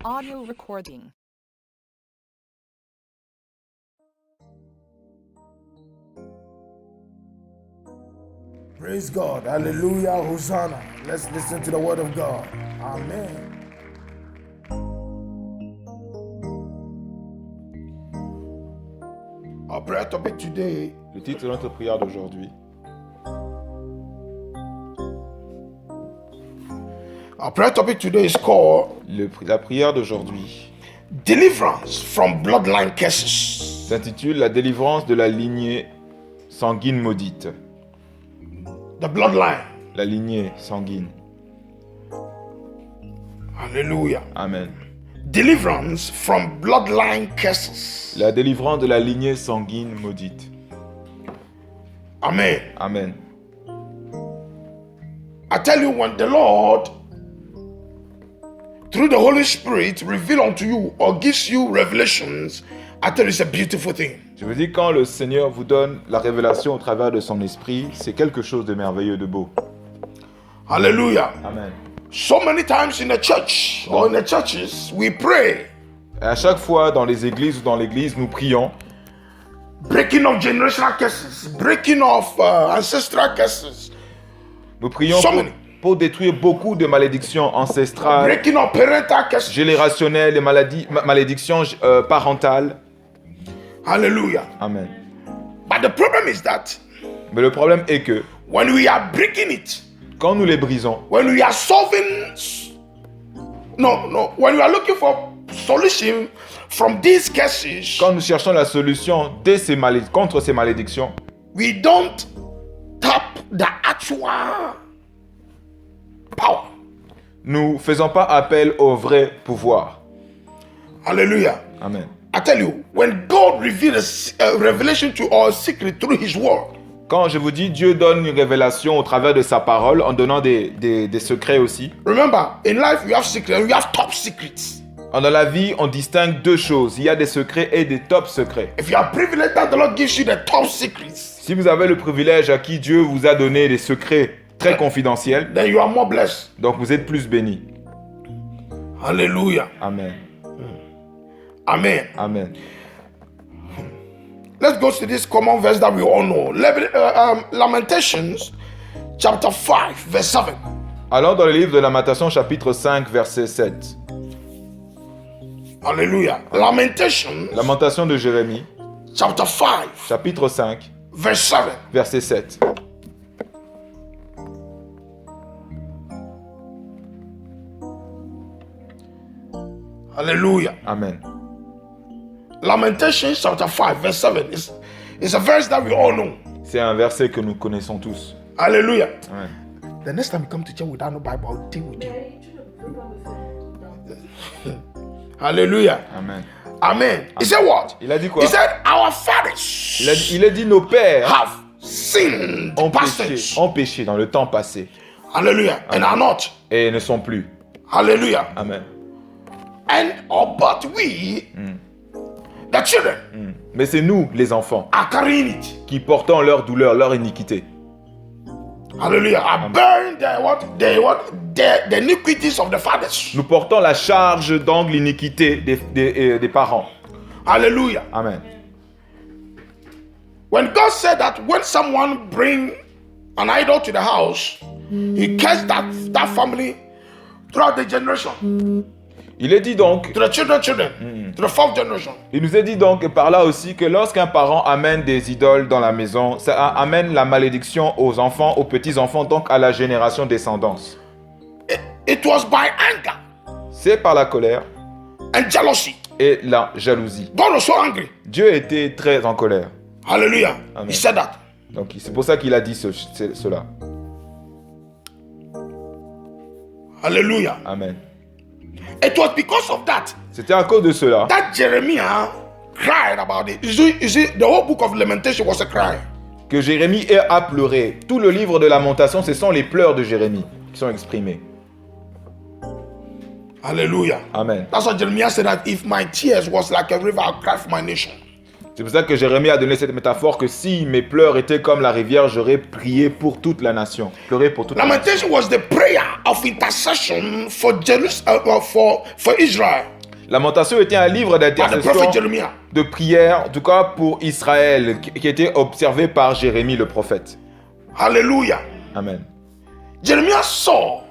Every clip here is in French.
audio recording. Praise God. Hallelujah. Hosanna. Let's listen to the word of God. Amen. Our prayer topic today, Le titre de notre prière d'aujourd'hui. is called La prière d'aujourd'hui Deliverance from Bloodline Curses. s'intitule La délivrance de la lignée sanguine maudite. The bloodline. La lignée sanguine. Hallelujah. Amen. Deliverance from bloodline curses. La délivrance de la lignée sanguine maudite. Amen. Amen. I tell you, when the Lord, through the Holy Spirit, reveal unto you or gives you revelations, I tell you it's a beautiful thing. Je vous dis, quand le Seigneur vous donne la révélation au travers de son esprit, c'est quelque chose de merveilleux, de beau. Hallelujah. Amen. So many times in the church or in the churches, we pray, Et à chaque fois, dans les églises ou dans l'église, nous prions breaking of generational curses, breaking of ancestral curses, Nous prions So many. pour détruire beaucoup de malédictions ancestrales, breaking of parental curses. générationnelles et malédictions parentales. Hallelujah. Amen. But the problem is that Mais le problème est que when we are breaking it, quand nous les brisons, when we are solving, when we are looking for solution from these curses, quand nous cherchons la solution contre ces malédictions, we don't tap the actual power. nous ne faisons pas appel au vrai pouvoir. Hallelujah. Amen. I tell you, when God reveals a revelation to our secret through His word, Quand je vous dis Dieu donne une révélation au travers de sa parole, en donnant des secrets aussi. remember, in life we have secrets and we have top secrets. Dans la vie, on distingue deux choses. Il y a des secrets et des top secrets. If you are privileged that the Lord gives you the top secrets, Si vous avez le privilège à qui Dieu vous a donné des secrets très confidentiels, then you are more blessed. donc vous êtes plus bénis. Hallelujah. Amen. Amen. Amen. Let's go to this common verse that we all know. Lamentations chapter 5 verse 7. Allons dans le livre de Lamentation chapitre 5 verset 7. Hallelujah. Lamentations Lamentation de Jérémie chapter 5 chapitre 5 verse 7. verset 7. Hallelujah. Amen. Lamentations chapter 5 verse 7 is a verse that we all know. C'est un verset que nous connaissons tous. Hallelujah. Amen. The next time you come to church without no Bible, I'll deal with you. Hallelujah. Amen. Amen. He said what? Il a dit quoi? He said our fathers Il a dit nos pères have sinned ont passage. péché dans le temps passé Hallelujah. And are not. et ne sont plus. Hallelujah. Amen. And but we, the children, Mais c'est nous, les enfants, are carrying it. qui portons leur douleur, leur iniquité. Hallelujah. Are bearing the iniquities of the fathers. Nous portons la charge donc l'iniquité des parents. Hallelujah. Amen. When God said that when someone bring an idol to the house, He cursed that family throughout the generation, Il est dit donc, to the children, to the fourth generation. il nous est dit donc par là aussi que lorsqu'un parent amène des idoles dans la maison, ça amène la malédiction aux enfants, aux petits-enfants, donc à la génération descendance. It was by anger C'est par la colère and jealousy. et la jalousie. God was so angry. Dieu était très en colère. Hallelujah. Amen. He said that. Donc c'est pour ça qu'il a dit cela. Hallelujah. Amen. It was because of that C'était à cause de cela that Jeremiah cried about it. You see, the whole book of Lamentation was a cry. que Jérémie a pleuré. Tout le livre de Lamentation, ce sont les pleurs de Jérémie qui sont exprimés. Hallelujah. Amen. That's what Jeremiah said, that if my tears was like a river, I'd cry for my nation. C'est pour ça que Jérémie a donné cette métaphore que si mes pleurs étaient comme la rivière, j'aurais prié pour toute la nation. Pleuré pour toute la nation. Lamentation was the prayer of intercession for Israel. Lamentation était un livre by the prophet d'intercession, Jeremiah. de prière, en tout cas pour Israël, qui était observé par Jérémie le prophète. Hallelujah. Amen. Jeremiah saw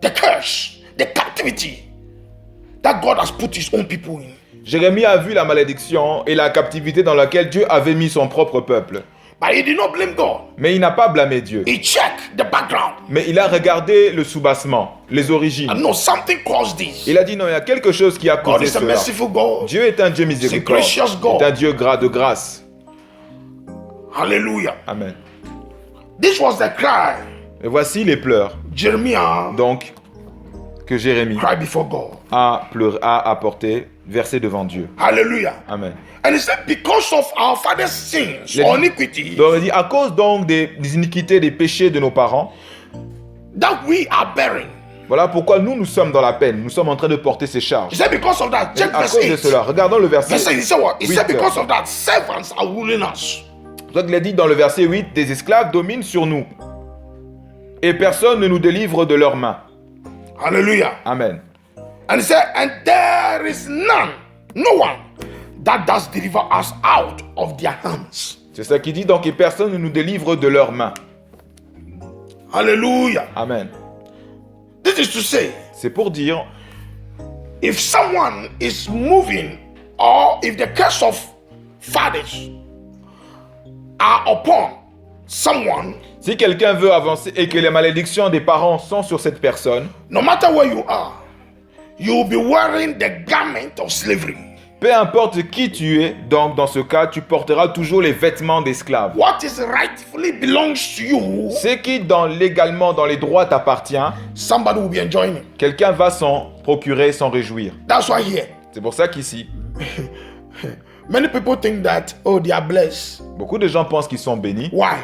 the curse, the captivity that God has put his own people in. Jérémie a vu la malédiction et la captivité dans laquelle Dieu avait mis son propre peuple. But he did not blame God. Mais il n'a pas blâmé Dieu. He checked the background. Mais il a regardé le soubassement, les origines. And no, something caused this. Il a dit non, il y a quelque chose qui a God causé is a cela. merciful God. Dieu est un Dieu He's a miséricordieux. gracious God. C'est un Dieu de grâce. Hallelujah. Amen. This was the cry Et voici les pleurs, Jeremiah donc, que Jérémie cried before God. a apporté, versé devant Dieu. Hallelujah. Amen. And he said, because of our father's sins Il a or dit- iniquity, Donc il dit, à cause donc des iniquités, des péchés de nos parents, that we are bearing. voilà pourquoi nous sommes dans la peine. Nous sommes en train de porter ces He charges. said, because of that, Et check à verse cause de 8. cela, regardons le verset. Verse 8, he said what? He Oui, said, sir. because of that, servants are ruling us. Donc il a dit dans le verset 8, des esclaves dominent sur nous. Et personne ne nous délivre de leurs mains. Hallelujah. Amen. And he said, and there is none, no one that does deliver us out of their hands. C'est ça qui dit donc, et personne ne nous délivre de leurs mains. Hallelujah. Amen. This is to say, C'est pour dire, if someone is moving or if the curse of fathers are upon someone, si quelqu'un veut avancer et que les malédictions des parents sont sur cette personne, no matter where you are, you will be wearing the garment of slavery. peu importe qui tu es, donc dans ce cas, tu porteras toujours les vêtements d'esclave. What is rightfully belongs to you, Ce qui légalement dans les droits t'appartient, somebody will be enjoying it. quelqu'un va s'en procurer, s'en réjouir. That's why here, C'est pour ça qu'ici, many people think that, oh, they are blessed. beaucoup de gens pensent qu'ils sont bénis. Why?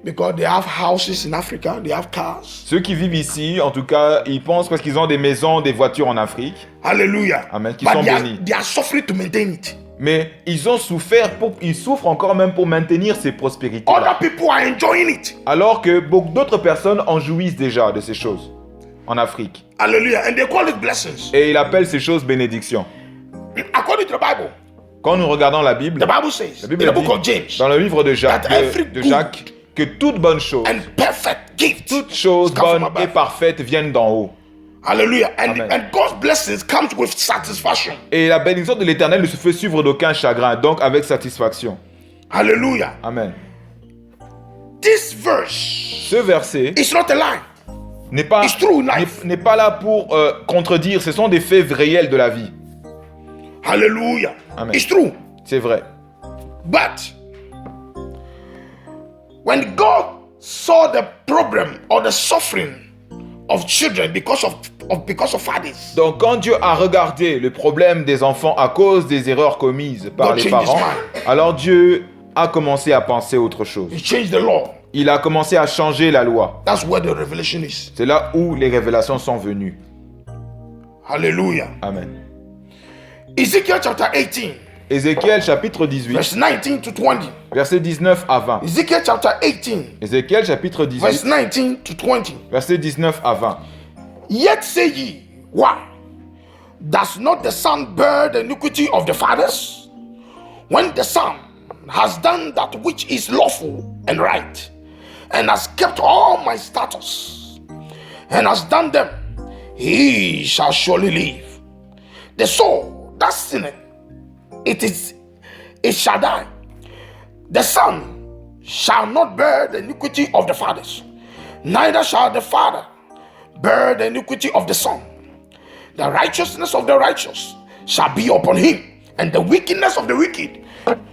Because they have houses in Africa, they have cars. Ceux qui vivent ici, en tout cas, ils pensent parce qu'ils ont des maisons, des voitures en Afrique. Hallelujah. Amen, qui But sont they are, bénis. they are suffering to maintain it. Mais ils ont souffert, ils souffrent encore même pour maintenir ces prospérités-là. Other people are enjoying it. Alors que beaucoup d'autres personnes en jouissent déjà de ces choses en Afrique. Hallelujah. And they call it blessings. Et ils appellent ces choses bénédictions. According to the Bible, Quand nous regardons la Bible, the Bible says la in Bible the book dit of James, dans le livre de Jacques, that every de good Jacques que toute bonne chose, and perfect gift toute chose come from bonne et above. parfaite viennent d'en haut. Hallelujah. And, Amen. and God's blessings comes with satisfaction. Et la bénédiction de l'Éternel ne se fait suivre d'aucun chagrin, donc avec satisfaction. Hallelujah. Amen. This verse Ce verset is not a lie. n'est pas, It's true life. n'est pas là pour contredire, ce sont des faits réels de la vie. Hallelujah. Amen. It's true. C'est vrai. But when God saw the problem or the suffering of children because of fathers, Donc quand Dieu a regardé le problème des enfants à cause des erreurs commises par God les changed his parents, mind. alors Dieu a commencé à penser autre chose. He changed the law. Il a commencé à changer la loi. That's where the revelation is. C'est là où les révélations sont venues. Hallelujah. Amen. Ezekiel chapter 18, Ézéchiel chapitre 18, verse 19 to 20. versets 19 à 20. Ezekiel chapter 18, Ézéchiel chapitre verse 18, 19 to 20. versets 19 à 20. Yet say ye, why? Does not the son bear the iniquity of the fathers? When the son has done that which is lawful and right, and has kept all my statutes, and has done them, he shall surely live. The soul that sinneth, it shall die. The son shall not bear the iniquity of the fathers, neither shall the father bear the iniquity of the son. The righteousness of the righteous shall be upon him, and the wickedness of the wicked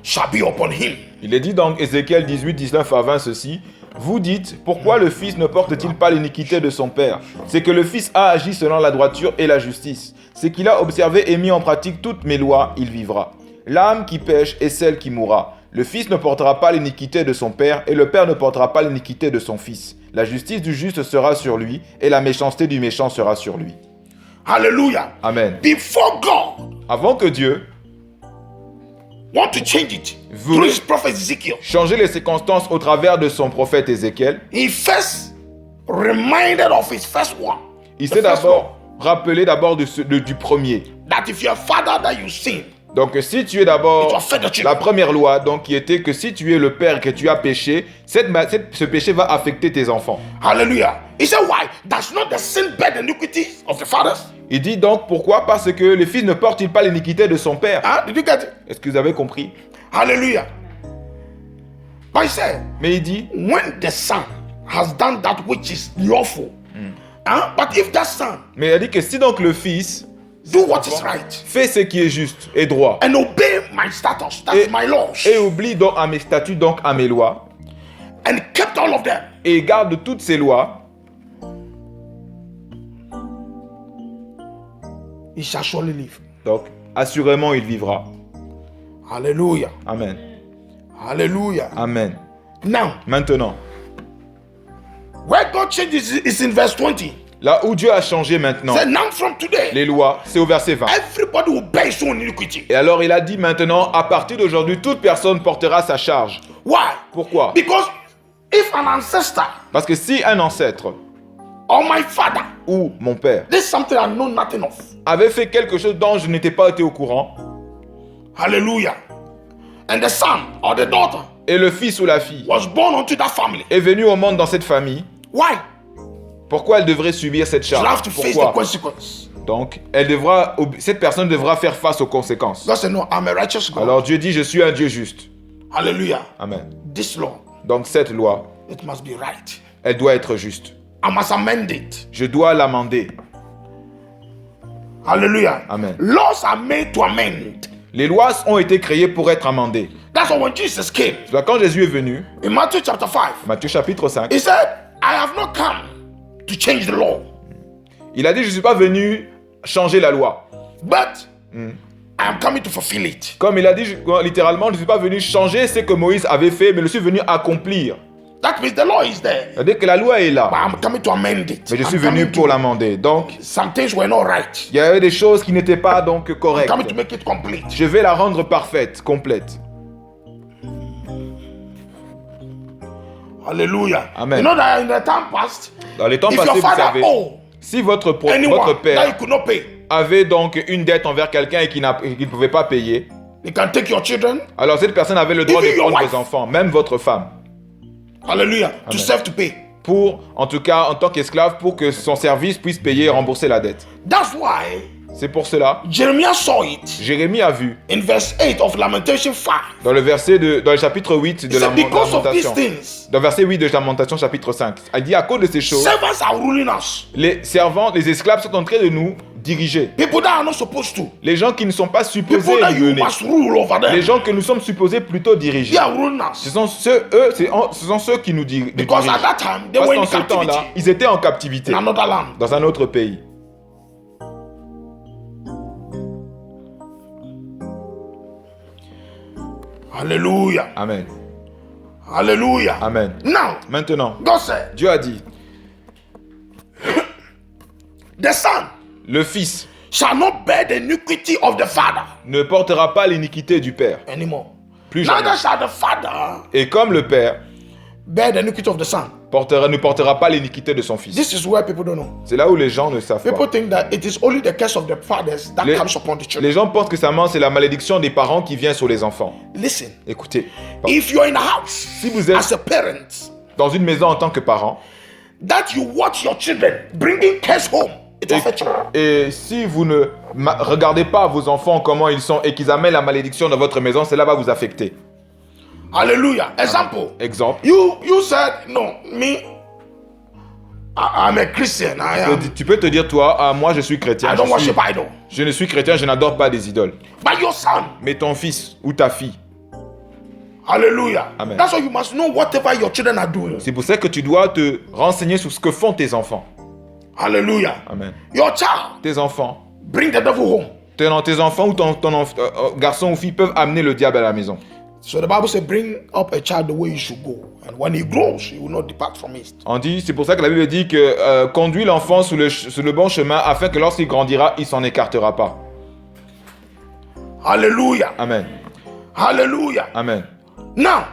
shall be upon him. Il est dit donc Ézéchiel 18, 19 à 20 ceci. Vous dites, pourquoi le fils ne porte-t-il pas l'iniquité de son père? C'est que le fils a agi selon la droiture et la justice. C'est qu'il a observé et mis en pratique toutes mes lois, il vivra. L'âme qui pêche est celle qui mourra. Le fils ne portera pas l'iniquité de son père, et le père ne portera pas l'iniquité de son fils. La justice du juste sera sur lui, et la méchanceté du méchant sera sur lui. Hallelujah. Amen. Before God Avant que Dieu want to change it Vous- through his prophet Ezekiel, change les circonstances au travers de son prophète Ézéchiel, he first reminded of his first one. il The s'est first d'abord rappelé du premier. law, that if you're a father that you sin, Donc si tu es it d'abord will affect the children. la première loi, donc qui était que si tu es le père et que tu as péché, ce péché va affecter tes enfants. Hallelujah. He said, why? Does not the sin bear the iniquity of the fathers? Il dit donc pourquoi? Parce que le fils ne porte-t-il pas l'iniquité de son père? Huh? Did you get it? Est-ce que vous avez compris? Hallelujah. But he said, Mais il dit, when the son has done that which is lawful, but if that son mais il a dit que si donc le fils do what is right fait ce qui est juste et droit and obey my status, that's et, my laws, et oublie donc à mes statuts, donc à mes lois, and kept all of them, et garde toutes ces lois, he shall surely live. donc assurément il vivra. Hallelujah. Amen. Hallelujah. Amen. Now, Maintenant, where God changes is in verse 20. là où Dieu a changé maintenant Say, now from today, les lois, c'est au verset 20. everybody will bear his own iniquity. Et alors il a dit maintenant, à partir d'aujourd'hui, toute personne portera sa charge. Why? Pourquoi? Because if an ancestor Parce que si un ancêtre or my father ou mon père did something I know nothing of, avait fait quelque chose dont je n'étais pas été au courant, hallelujah, and the son or the daughter et le fils ou la fille was born unto that family, est venu au monde dans cette famille, why? pourquoi elle devrait subir cette She'll have charge? to face the Pourquoi? consequence. Donc, cette personne devra faire face aux conséquences. God said, no, I'm a righteous God. Alors Dieu dit, je suis un Dieu juste. Hallelujah. Amen. This law, Donc cette loi, it must be right. elle doit être juste. I must amend it. Je dois l'amender. Hallelujah. Amen. Laws are made to amend. Les lois ont été créées pour être amendées. That's why when Jesus came, Donc, quand Jésus est venu, in Matthew chapter 5, Matthieu chapitre 5, he said, I have not come to change the law, il a dit, je ne suis pas venu changer la loi. but I am coming to fulfill it. Comme il a dit littéralement, je ne suis pas venu changer ce que Moïse avait fait, mais je suis venu accomplir. That means the law is there, C'est-à-dire que la loi est là, but I'm coming to amend it. mais je suis I'm venu coming pour to- l'amender. Donc, Some things were not right. il y avait des choses qui n'étaient pas donc I'm correctes. coming to make it complete. Je vais la rendre parfaite, complète. Hallelujah. Amen. You know that in the time past, Dans les temps if passés, your vous father savez, owed si votre anyone that he père could not pay, avait donc une dette envers quelqu'un et qu'il ne pouvait pas payer, he can take your children, alors cette personne avait le droit Even de your prendre wife. vos enfants, même votre femme, hallelujah, to Amen. serve to pay. pour, en tout cas, en tant qu'esclave, pour que son service puisse payer et rembourser la dette. That's why C'est pour cela, Jeremiah saw it Jérémie a vu, in verse 8 of Lamentation 5. dans le chapitre 8 He de la said, because of these Lamentation, things, dans le verset 8 de Lamentation chapitre 5, il dit à cause de ces choses, servants are ruling us. les servants, les esclaves sont en train de nous diriger. People that are not supposed to. Les gens qui ne sont pas supposés People that nous you mener. must rule over Les them. gens que nous sommes supposés plutôt They diriger. are ruling Ce us. sont ceux qui nous dirigent. Because at that time, they Parce were in qu'en ce captivity temps-là, ils étaient en captivité in another land. dans un autre pays. Hallelujah. Amen. Hallelujah. Amen. Now, Maintenant, God said, Dieu a dit, the son le fils shall not bear the iniquity of the father ne portera pas l'iniquité du père. anymore. Plus jamais. Neither shall the father Et comme le père bear the iniquity of the son. ne portera pas l'iniquité de son fils. This is where people don't know. C'est là où les gens ne savent People pas. think that it is only the curse of the fathers that Les, comes upon the children. les gens pensent que seulement c'est la malédiction des parents qui vient sur les enfants. Listen, Écoutez, if you're in a house si vous êtes as a parent, dans une maison en tant que parent, that you watch your children bringing curse home, it will affect you. et si vous ne regardez pas vos enfants comment ils sont et qu'ils amènent la malédiction dans votre maison, cela va vous affecter. Hallelujah. Example. Exemple, You said, no, me, I'm a Christian. tu peux te dire, toi, ah, moi je suis chrétien, I don't worship idol. je ne suis chrétien, je n'adore pas des idoles. But your son, Mais ton fils ou ta fille, hallelujah. Amen. That's why you must know whatever your children are doing. c'est pour ça que tu dois te renseigner sur ce que font tes enfants. Hallelujah. Amen. Your child, Tes enfants, bring the devil home. tes enfants ou ton garçon ou fille peuvent amener le diable à la maison. So the Bible says, bring up a child the way you should go. And when he grows, he will not depart from it. On dit, c'est pour ça que la Bible dit que conduis l'enfant sur le bon chemin afin que lorsqu'il grandira, il s'en écartera pas. Hallelujah. Amen. Hallelujah. Amen. Now,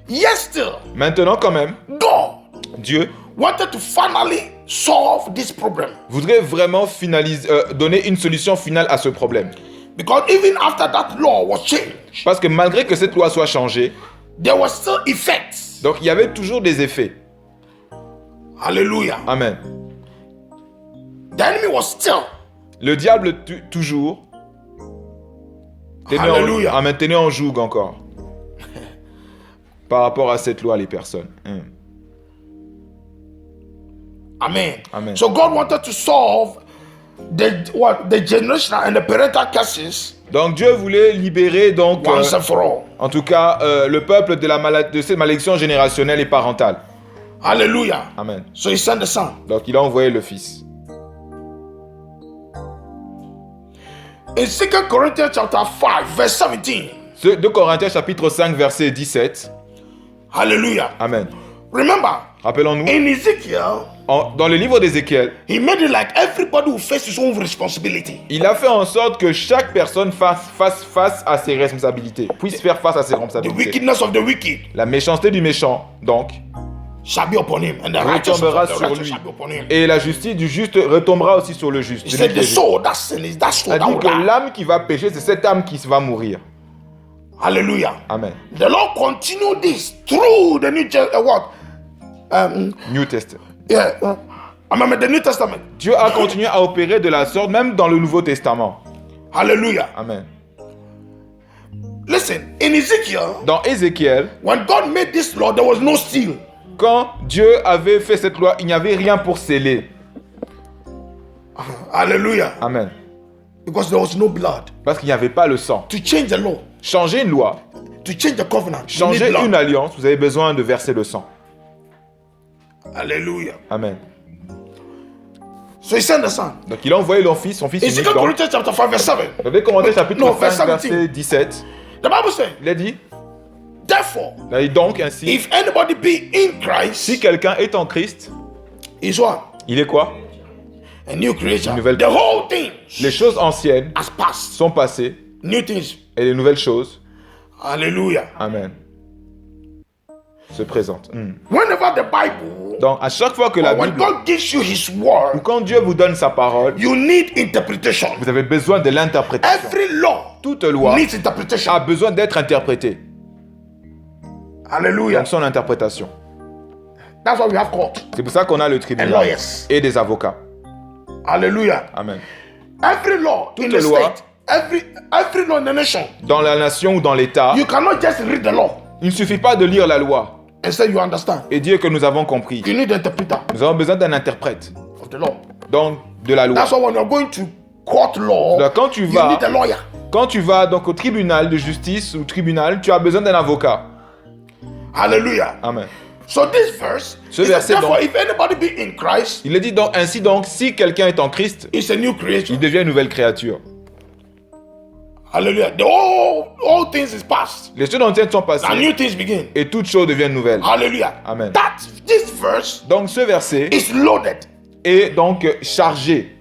yes, still, Maintenant quand même, God Dieu wanted to finally solve this problem. voudrait vraiment donner une solution finale à ce problème. Because even after that law was changed, Parce que malgré que cette loi soit changée, there were still effects. donc il y avait toujours des effets. Hallelujah. Amen. The enemy was still. Le diable toujours Alléluia. tenait en joug encore par rapport à cette loi les personnes. Amen. Amen. So God wanted to solve the generational and the parental curses Donc Dieu voulait libérer donc once and for all. en tout cas le peuple de cette malédiction générationnelle et parentale. Hallelujah. Amen. So he sent the son. Donc il a envoyé le fils. In 2 Corinthians chapter 5, verse 17. 2 Corinthiens chapitre 5 verset 17. Hallelujah. Amen. Remember, Rappelons-nous, in Ezekiel, dans le livre d'Ézéchiel, he made it like everybody will face his own responsibility. il a fait en sorte que chaque personne fasse face à ses responsabilités, puisse faire face à ses The responsabilités. wickedness of the wicked La méchanceté du méchant, donc, shall be upon him, and the righteousness retombera of the sur righteous lui. shall be upon him. Et la justice du juste retombera aussi sur le juste. He said, the soul that sin is that soul Il a that dit will que die. l'âme qui va pécher, c'est cette âme qui va mourir. Hallelujah. Amen. The Lord continued this through the New Testament. the New Testament. Dieu a continué à opérer de la sorte, même dans le Nouveau Testament. Hallelujah. Amen. Listen, in Ezekiel, Dans Ézéchiel, when God made this law, there was no seal. quand Dieu avait fait cette loi, il n'y avait rien pour sceller. Hallelujah. Amen. Because there was no blood. Parce qu'il n'y avait pas le sang. To change the law, Changer une loi, to change the covenant, you changer need blood. une alliance, vous avez besoin de verser le sang. Hallelujah. Amen. So he sent the son. Donc il a envoyé son fils In unique 2 dans Corinthians chapter 5, verse 7. 2 Corinthiens chapitre No, 5 verse 17. verset 17. The Bible says, Il a dit, therefore, donc ainsi, if anybody be in Christ, si quelqu'un est en Christ, is what? il est quoi? A new creation. Une nouvelle- The whole thing Les choses anciennes has passed. sont passées New things. et les nouvelles choses, Hallelujah. amen, se présentent. Whenever the Bible, Donc à chaque fois que la or when Bible, God gives you his ou word, quand Dieu vous donne sa parole, you need interpretation. vous avez besoin de l'interprétation. Every law Toute loi needs interpretation. a besoin d'être interprétée. Hallelujah. Donc son interprétation. That's why we have court C'est pour ça qu'on a le and tribunal lawyers. et des avocats. Hallelujah. Amen. Every law in Toute the loi. state, every law in the nation, Dans la nation ou dans l'État, you cannot just read the law il ne suffit pas de lire la loi and say you understand. et dire que nous avons compris. You need an interpreter Nous avons besoin d'un interprète, of the law. donc de la loi. That's why when you're going to court law, Donc, quand tu you vas, need a lawyer. quand tu vas donc au tribunal de justice ou tribunal, tu as besoin d'un avocat. Hallelujah. Amen. So this verse, Ce is that verset therefore, donc- if anybody be in Christ, Il est dit donc ainsi donc, si quelqu'un est en Christ, it's a new creation. il devient une nouvelle créature. Hallelujah. The all things is past. Les choses anciennes sont And passées new things begin. et toutes choses deviennent nouvelles. Hallelujah. Amen. This verse Donc ce verset is loaded. est donc chargé.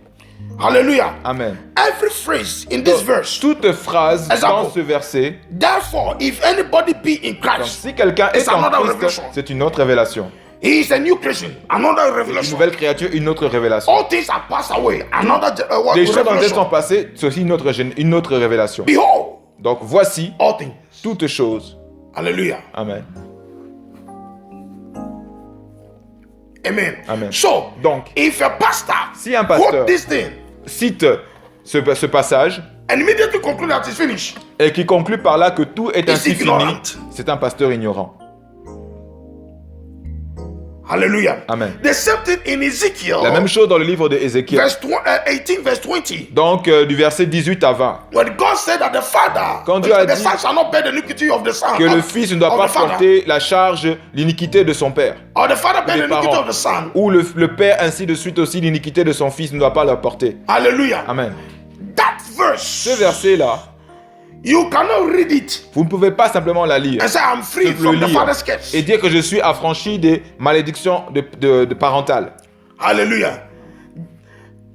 Hallelujah. Amen. Every phrase in this verse. Toute phrase Exemple. dans ce verset, Therefore, if anybody be in donc, Christ, si quelqu'un est It's en another Christ, revelation. c'est une autre révélation. he is a new creation. Another Une revelation. nouvelle créature, une autre révélation. All things are passed away. Another Les choses anciennes revelation. sont passées, c'est aussi une autre révélation. Behold, Donc voici all things. toutes choses. Hallelujah. Amen. Amen. Amen. So, Donc, if a pastor si un pasteur quote this thing cite ce passage and immediately conclude that it's finished, et qui conclut par là que tout est ainsi fini, ignorant. c'est un pasteur ignorant. hallelujah. Amen. The same thing in Ezekiel, La même chose dans le livre de Ézéchiel. verse 18, verse 20. Donc du verset 18 à 20. When God said that the father, Quand Dieu a the dit son shall not bear the iniquity of the son, Que le fils ne doit of pas the father, porter la charge, l'iniquité de son père. or the father bear Des the iniquity parents. of the son. Ou le père ainsi de suite aussi, l'iniquité de son fils ne doit pas la porter. Hallelujah. Amen. That Ce verse, verset-là, you cannot read it vous ne pouvez pas simplement la lire and say I'm free le from the lire father's curse. et dire que je suis affranchi des malédictions de parentales. Hallelujah.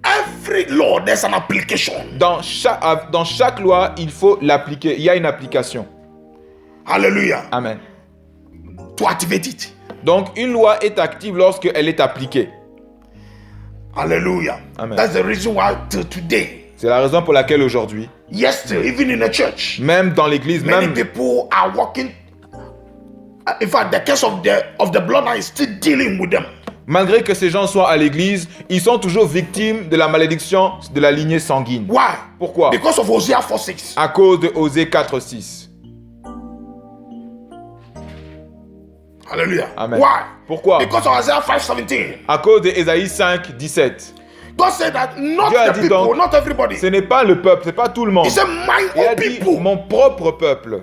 Every law, there's an application. Dans chaque loi, il faut l'appliquer. Il y a une application. Hallelujah. Amen. To activate it. Donc, une loi est active lorsqu'elle est appliquée. Hallelujah. Amen. That's the reason why till today, C'est la raison pour laquelle aujourd'hui, yesterday, even in the church, même dans l'église, many même people are walking. In fact, the case of the bloodline is still dealing with them. malgré que ces gens soient à l'église, ils sont toujours victimes de la malédiction de la lignée sanguine. Why? Pourquoi? Because of Hosea 4:6. À cause de Osée 4:6. Hallelujah. Amen. Why? Pourquoi? Because of Isaiah 5:17. À cause de Ésaïe 5:17. God said that not Dieu a the dit people, donc, not everybody. ce n'est pas le peuple, c'est pas tout le monde. He said, my Il a own dit, people mon propre peuple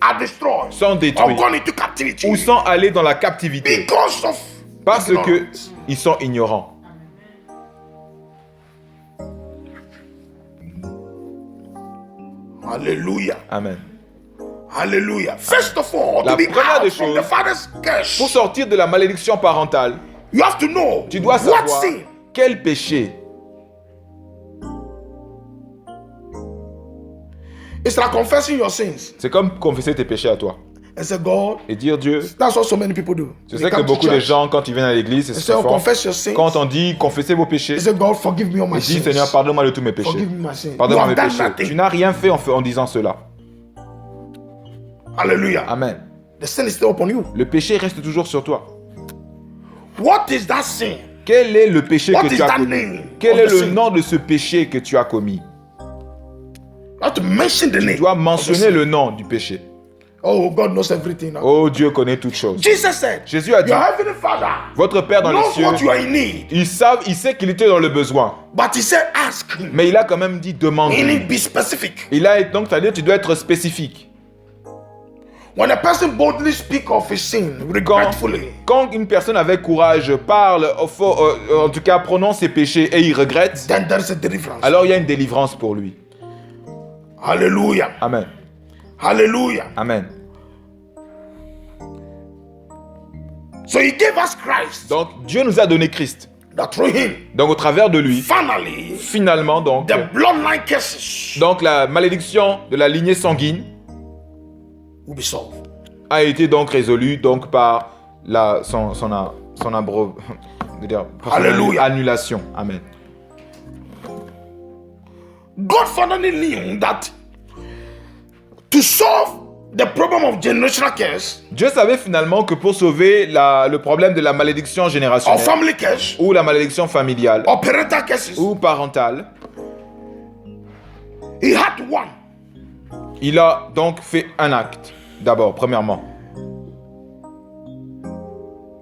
are destroyed sont or détruits gone into captivity ou sont allés dans la captivité because of parce que ignorance. ils sont ignorants. Hallelujah. Amen. Hallelujah. First of all, La to be première des out from choses, the father's Pour curse, sortir de la malédiction parentale, you have to know tu dois what savoir sin. quel péché. It's like confessing your sins C'est comme confesser tes péchés à toi and say, God, et dire Dieu. that's what so many people do. Je They sais que come to beaucoup de church, gens, quand ils viennent à l'église, c'est they ce say, qu'ils oh, font. confess your sins. Quand on dit confessez vos péchés, They say, God, forgive me all my ils disent sins. Seigneur, pardonne-moi de tous mes péchés. Forgive me my sins. You Pardonne-moi mes have done péchés. nothing. Tu n'as rien fait en disant cela. Hallelujah. Amen. The sin is still upon you. Le péché reste toujours sur toi. What is that sin? Quel est le péché What que is tu as that commis? name Quel of est the le sin? nom de ce péché que tu as commis? You have to mention the name. Tu dois of the mentionner sin. le nom du péché. Oh, God knows everything now. Oh, Dieu connaît toutes choses. Jesus said, Jésus a dit, your heavenly Father votre Père dans les knows cieux, what you are in need. il sait qu'il était dans le besoin. But he said, ask him. Mais il a quand même dit demande. Meaning be specific. Il a donc, c'est-à-dire tu dois être spécifique. When a person boldly speaks of his sin, regretfully, Quand une personne avec courage parle, en tout cas prononce ses péchés et il regrette, then there is a deliverance. alors il y a une délivrance pour lui. Hallelujah. Amen. Hallelujah. Amen. So he gave us Christ. Donc Dieu nous a donné Christ. That through him, Donc au travers de lui, finally, finalement donc, the bloodline curses donc la malédiction de la lignée sanguine will be solved. a été donc résolue donc par son Alléluia. annulation. Amen. God finally knew that to solve the problem of generational curse Dieu savait finalement que pour sauver le problème de la malédiction or générationnelle family curse ou la malédiction familiale or parental curses, ou parentale, he had one. il a donc fait un acte. D'abord, premièrement,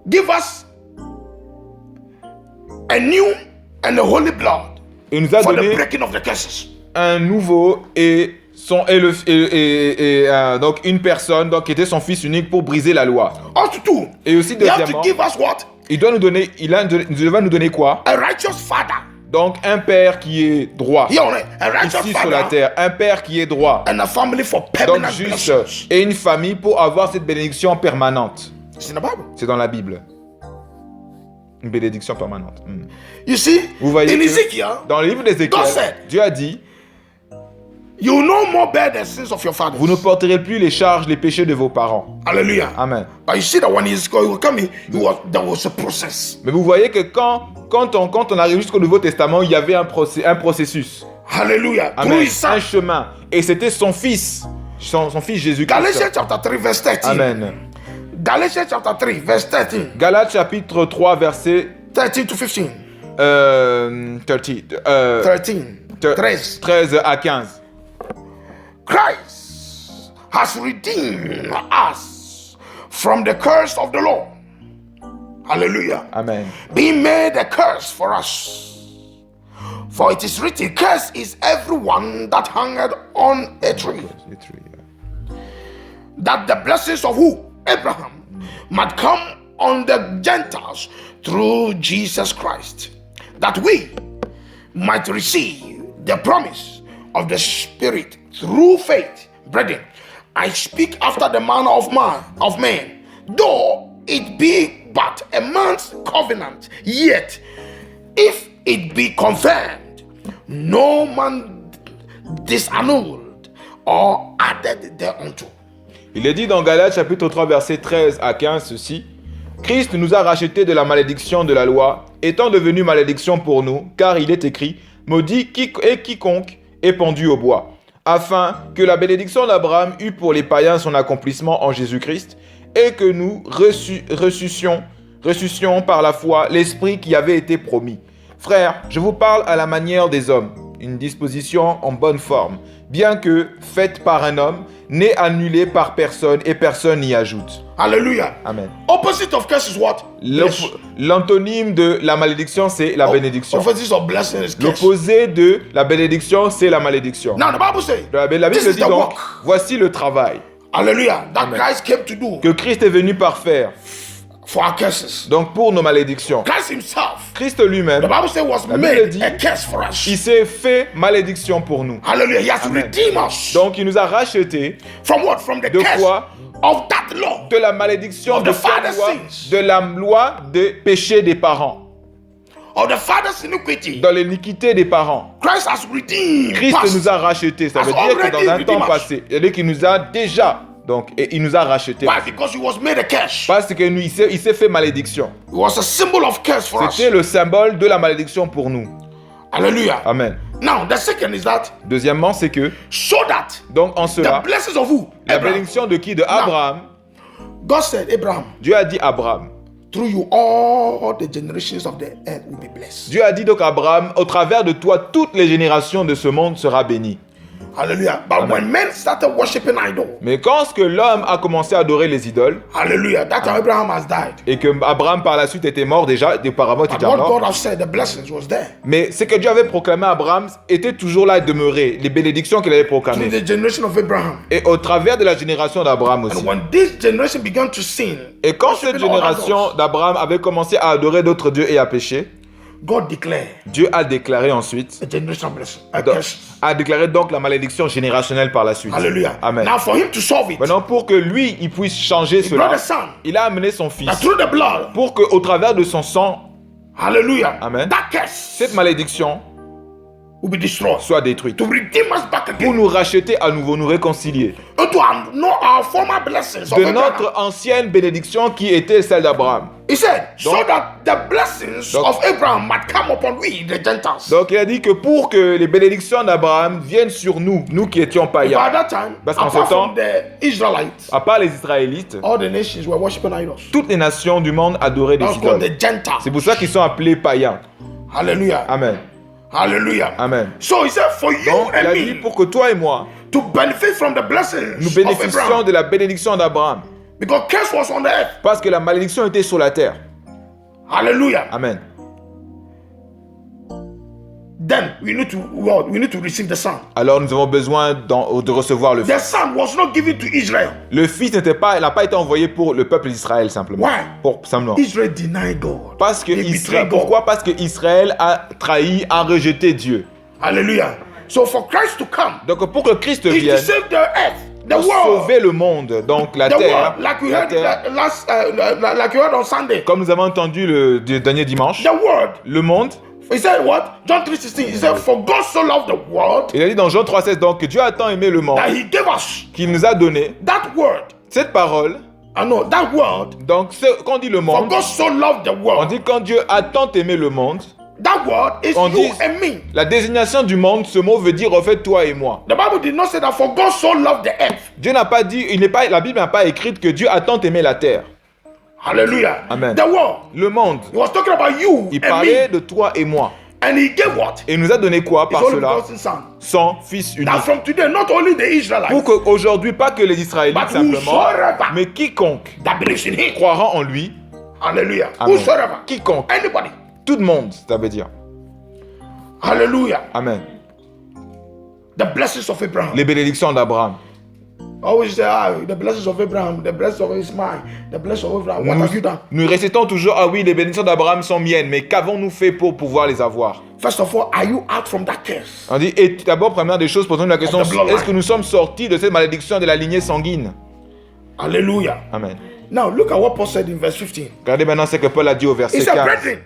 Give us a new and a holy blood il nous a for the donné breaking of the curses. un nouveau donc une personne donc, qui était son fils unique pour briser la loi. Also too, Et aussi he have to deuxièmement, give us what? il va nous donner quoi? A righteous father. Donc un père qui est droit. Here on earth, a righteous Ici sur la father terre, un père qui est droit. and a family for Donc permanent juste blessings. et une famille pour avoir cette bénédiction permanente. It's in the Bible. C'est dans la Bible. Une bénédiction permanente. You see, Vous voyez in que Ezekiel, dans le livre d'Ézéchiel, God said, Dieu a dit, you will no more bear the sins of your fathers. vous ne porterez plus les charges, les péchés de vos parents. Hallelujah. Amen. But you see that when Ezekiel will come in, there was a process. Mais vous voyez que quand on arrive jusqu'au Nouveau Testament, il y avait un processus. Hallelujah. Through Amen. his son. Un chemin. Et c'était son fils Jésus-Christ. Galatians chapter 3, verse 13. Amen. Galatians chapter 3, verse 13. Galates chapitre 3, verset 13 to 15. 13 à 15. Christ has redeemed us from the curse of the law. Hallelujah. Amen. Being made a curse for us. For it is written, cursed is everyone that hangeth on a tree. That the blessings of who? Abraham might come on the Gentiles through Jesus Christ. That we might receive the promise of the Spirit through faith. Brethren, I speak after the manner of man, though it be but a man's covenant, yet if it be confirmed, no man disannulled or added thereunto. Il est dit dans Galates chapitre 3 verset 13 à 15 ceci. Christ nous a rachetés de la malédiction de la loi, étant devenu malédiction pour nous, car il est écrit, maudit quiconque est pendu au bois, afin que la bénédiction d'Abraham eût pour les païens son accomplissement en Jésus-Christ, et que nous ressuscions par la foi l'esprit qui avait été promis. Frères, je vous parle à la manière des hommes, une disposition en bonne forme, bien que faite par un homme, n'est annulée par personne et personne n'y ajoute. Hallelujah. Amen. Opposite of curse is what? L'antonyme de la malédiction, c'est la bénédiction. Opposite of blessing is curse. L'opposé de la bénédiction, c'est la malédiction. Now the Bible says, La Bible this dit is the donc, work. voici le travail Hallelujah. That Amen. Christ came to do que Christ est venu parfaire. for our curses. Donc pour nos malédictions. Christ himself, Christ the lui-même, Bible says, was La Bible made dit, a curse for us. il s'est fait malédiction pour nous. Hallelujah. He has Amen. redeemed us. Donc il nous a rachetés From what? From the de curse quoi? of that law. De la malédiction Of de the quelle father's loi? sins. De la loi des péchés des parents. Of the father's iniquity. Dans l'iniquité des parents. Christ has redeemed Christ us. nous a rachetés. Ça Has veut dire que already dans un temps redeemed us. passé, c'est-à-dire qu'il nous a déjà, donc, et il nous a rachetés. Why? Because he was made a curse. Parce que il s'est fait malédiction. It was a symbol of curse for us. C'était le symbole de la malédiction pour nous. Hallelujah. Amen. Now, the second is that Deuxièmement, c'est que, so that donc en the cela, blessings of who? la Abraham. bénédiction de qui? De Abraham. God said, Abraham, Dieu a dit à Abraham. through you all the generations of the earth will be blessed. Dieu a dit donc à Abraham, au travers de toi, toutes les générations de ce monde sera bénies. Hallelujah. But when men started worshiping idols, Mais quand ce que l'homme a commencé à adorer les idoles, hallelujah, that's how Abraham has died. et que Abraham par la suite était mort déjà, auparavant était But déjà what mort, God has said, the blessings was there. mais ce que Dieu avait proclamé à Abraham était toujours là et demeuré, les bénédictions qu'il avait Through proclamées. the generation of Abraham. Et au travers de la génération d'Abraham aussi. And when this generation began to sin, Et quand cette worshiping all génération idols, d'Abraham avait commencé à adorer d'autres dieux et à pécher, God declared Dieu a déclaré ensuite, a generation blessing, a donc, curse. a déclaré donc la malédiction générationnelle par la suite. Hallelujah. Amen. Now for him to solve it, Maintenant, pour que lui, il puisse changer he brought cela, a son. il a amené son fils That through the blood, pour qu'au travers de son sang, hallelujah, Amen. that curse cette malédiction will be destroyed. soit détruite. To redeem us back Pour again. nous racheter à nouveau, nous réconcilier Into our former blessings of de Abraham. notre ancienne bénédiction qui était celle d'Abraham. He said, so Donc- that the blessings Donc- of Abraham might come upon we, the Gentiles. Donc il a dit que pour que les bénédictions d'Abraham viennent sur nous, nous qui étions By païens, that time, Parce qu'en apart ce temps- from the Israelites, à part les Israélites, all the nations were worshiping idols. toutes les nations du monde adoraient des That's called idoles. the Gentiles. C'est pour ça qu'ils sont appelés païens. Hallelujah. Amen. Hallelujah. Amen. So he said, for you Donc il and a dit me pour que toi et moi, to benefit from the blessings nous of bénéficions Abraham. de la bénédiction d'Abraham. Because curse was on the earth. Parce que la malédiction était sur la terre. Hallelujah. Amen. Then we need to receive the son. Alors nous avons besoin de recevoir le The Fils. son was not given to Israel. Le Fils n'a pas été envoyé pour le peuple d'Israël simplement. Why? Pour simplement. Israel denied God. Parce que They betrayed Israël, God. pourquoi? Parce que Israël a trahi, a rejeté Dieu. Hallelujah. So for Christ to come, Donc pour que Christ is to vienne, save the earth, the pour world, sauver le monde, donc la the terre, world, like we la heard terre, like you heard on Sunday. comme nous avons entendu le dernier dimanche, The world. le monde, He said what? John 3:16. He said, "For God so loved the world il a dit dans Jean 3,16, donc que Dieu a tant aimé le monde that He gave us qu'il nous a donné that word." cette parole. I know that word. Donc quand on dit le For monde, God so loved the on world. dit quand Dieu a tant aimé le monde. That word is On you dit and me. la désignation du monde, ce mot veut dire en fait toi et moi. The Bible did not say that for God so loved the earth. Dieu n'a pas dit, la Bible n'a pas écrit que Dieu a tant aimé la terre. Hallelujah. Amen. The world. Le monde, He was talking about you il and parlait me. de toi et moi. And He gave what? Et il nous a donné quoi His par only cela? begotten son. Son Fils unique. That from today, not only the Israelites, Pour qu'aujourd'hui, pas que les Israélites but simplement, whosoever mais quiconque that believes in Him. croira en lui, Hallelujah. Amen. Whosoever. Quiconque, Anybody. tout le monde, ça veut dire. Hallelujah. Amen. The blessings of Abraham. Les bénédictions d'Abraham. Always say, the blessings of Abraham, the blessings of Ismail, the blessings of Abraham. What have you done? Nous récitons toujours, ah oui, les bénédictions d'Abraham sont miennes, mais qu'avons-nous fait pour pouvoir les avoir? First of all, are you out from that curse? On dit, et d'abord, première des choses, posons la question, Of the bloodline. est-ce que nous sommes sortis de cette malédiction de la lignée sanguine? Hallelujah. Amen. Now look at what Paul said in verse 15. Regardez maintenant ce que Paul a dit au He verset said, 15. brethren,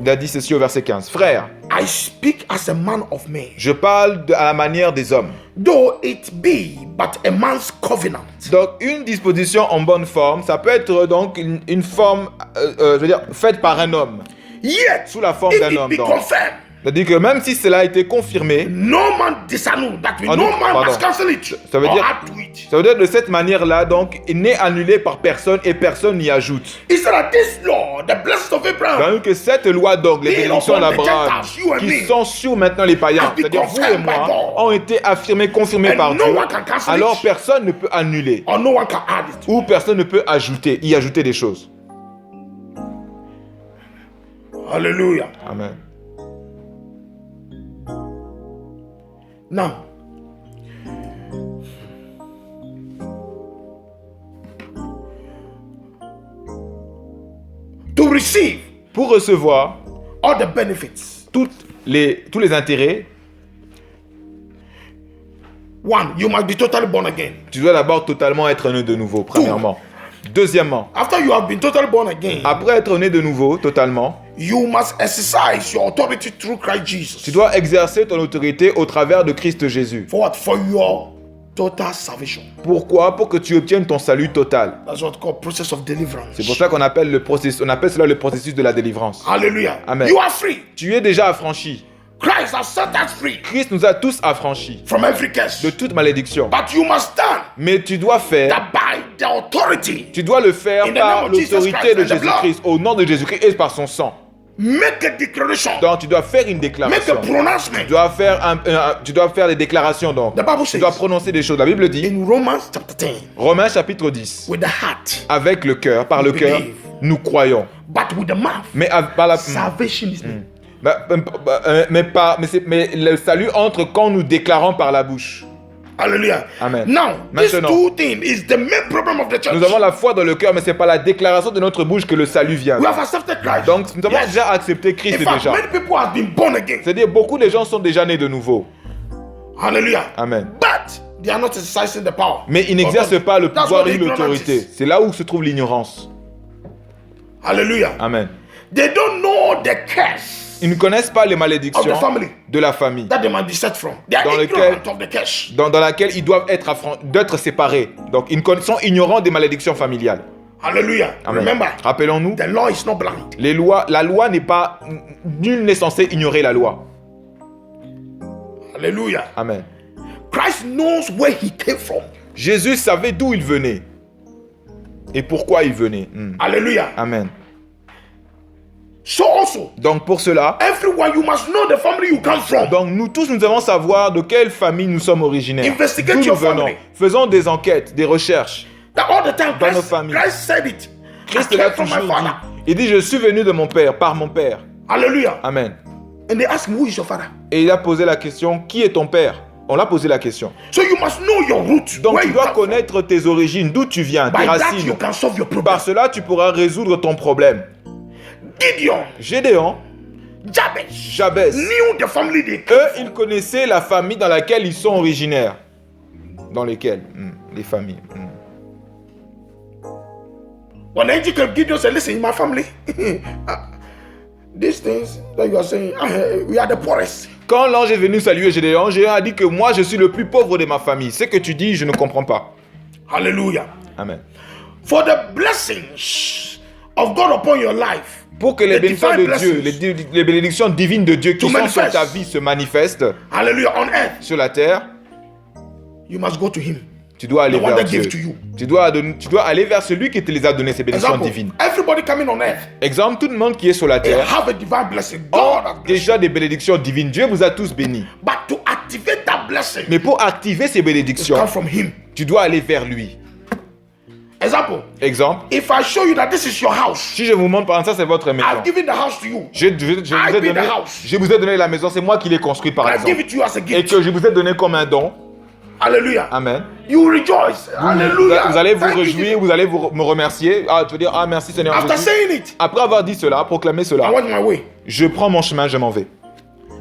Il a dit ceci au verset 15. Frères, I speak as a man of men. Je parle à la manière des hommes. Though it be but a man's covenant. Donc, une disposition en bonne forme, ça peut être donc une forme, je veux dire, faite par un homme, Yet, sous la forme if d'un it homme. be Donc, confirmed, c'est-à-dire que même si cela a été confirmé, no man disannul. That means Ah, no non, man pardon. must cancel it Ça veut or dire- add to it. ça veut dire de cette manière-là, donc, il n'est annulé par personne et personne n'y ajoute. He said that this law, the blessings of Abraham, Donc, que cette loi, donc, les He bénédictions upon the d'Abraham, Gentiles, you and qui me, sont sur maintenant les païens, has been c'est-à-dire vous et confirmed by moi, God. ont été affirmés, confirmés And par no Dieu. one can cancel Alors, it. personne ne peut annuler or no one can add it. ou personne ne peut y ajouter des choses. Hallelujah. Amen. Now, to receive Pour recevoir all the benefits, tous les intérêts, one, you must be totally born again. tu dois d'abord totalement être né de nouveau, premièrement. Deuxièmement, After you have been totally born again, après être né de nouveau, totalement, you must exercise your authority through Christ Jesus. tu dois exercer ton autorité au travers de Christ Jésus. For what? For your total salvation. Pourquoi? Pour que tu obtiennes ton salut total. That's what called process of deliverance. C'est pour ça qu'on appelle on appelle cela le processus de la délivrance. Hallelujah. Amen. You are free. Tu es déjà affranchi. Christ has set us free Christ nous a tous affranchis from every curse. de toute malédiction. But you must stand Mais tu dois faire, that by the authority, tu dois le faire In the par name of Jesus l'autorité Christ de and the Jésus-Christ, au nom de Jésus-Christ et par son sang. make a declaration, Donc tu dois faire une make déclaration. a pronouncement. Tu dois faire des déclarations donc. The Bible Tu dois says prononcer des choses. La Bible dit, in Romans chapter 10, Romains chapitre 10, with the heart, avec le cœur, par le We cœur, believe. nous croyons. but with the mouth, Mais par la, salvation is made. mais le salut entre quand nous déclarons par la bouche. Hallelujah. Amen. Now, these Maintenant, two things is the main problem of the church. nous avons la foi dans le cœur, mais c'est par la déclaration de notre bouche que le salut vient. We have accepted Christ. Donc nous avons Yes. déjà accepté Christ In fact, déjà. many people have been born again. C'est-à-dire beaucoup de gens sont déjà nés de nouveau. Hallelujah. Amen. But they are not exercising the power. Mais ils n'exercent pas le That's pouvoir what et ignorance l'autorité. is. C'est là où se trouve l'ignorance. Hallelujah. Amen. They don't know the curse Ils ne connaissent pas les of malédictions the family de la famille that they must be set from. They are Dans ignorant lequel- of the curse. dans laquelle ils doivent d'être séparés. Donc ils sont ignorants des malédictions familiales. Hallelujah. Amen. Remember, Rappelons-nous, the law is not blind. la loi n'est pas... Nul n'est censé ignorer la loi. Hallelujah. Amen. Christ knows where he came from. Jésus savait d'où il venait. Et pourquoi il venait. Hallelujah. Amen. So also, Donc pour cela, everyone, you must know the family you come from. donc nous tous, nous devons savoir de quelle famille nous sommes originaires. Investigate D'où nous your venons. family. Faisons des enquêtes, des recherches. That all the time, Dans nos Christ, familles. Christ said it. Christ I l'a came from toujours my dit. father. Il dit, je suis venu de mon père, par mon père. Hallelujah. Amen. And they ask him, who is your father? Et il a posé la question, qui est ton père? On l'a posé la question. So you must know your roots. Donc where tu you dois come from. connaître tes origines, d'où tu viens, tes By that, racines. you can solve your problem. Par cela, tu pourras résoudre ton problème. Gideon, Gédéon, Jabez, Jabez, knew the family they came eux, ils connaissaient la famille dans laquelle ils sont originaires. Dans lesquelles les familles. When the angel came, Gideon said, listen, in my family, these things that you are saying, we are the poorest. Quand l'ange est venu saluer Gédéon, Gédéon a dit que moi, je suis le plus pauvre de ma famille. Ce que tu dis, je ne comprends pas. Hallelujah. Amen. For the blessings of God upon your life, Pour que les the bénédictions divine de Dieu, blessings, les bénédictions divines de Dieu qui To sont sur manifest. ta vie se manifestent hallelujah, on earth, sur la terre, you must go to him. tu dois aller The one vers that Dieu. gave to you. Tu dois aller vers celui qui te les a donné, ces bénédictions Example, divines. everybody coming on earth, Exemple, tout le monde qui est sur la they terre have a divine blessing. a God has blessed déjà des bénédictions divines. Dieu vous a tous bénis. you. But to activate that blessing, Mais pour activer ces it bénédictions, comes from him. tu dois aller vers lui. Example, Exemple, if I show you that this is your house, si je vous montre par exemple, ça c'est votre maison. I've given the house to you. Je vous ai donné la maison, c'est moi qui l'ai construite par I give exemple. it to you as a Et gift. que je vous ai donné comme un don. Hallelujah. Amen. You rejoice. Hallelujah. Vous allez vous Thank you, réjouir, Jesus. vous allez me remercier. Ah, tu veux dire, ah merci Seigneur After Jésus. saying it, Après avoir dit cela, proclamé I cela, went my way. je prends mon chemin, je m'en vais.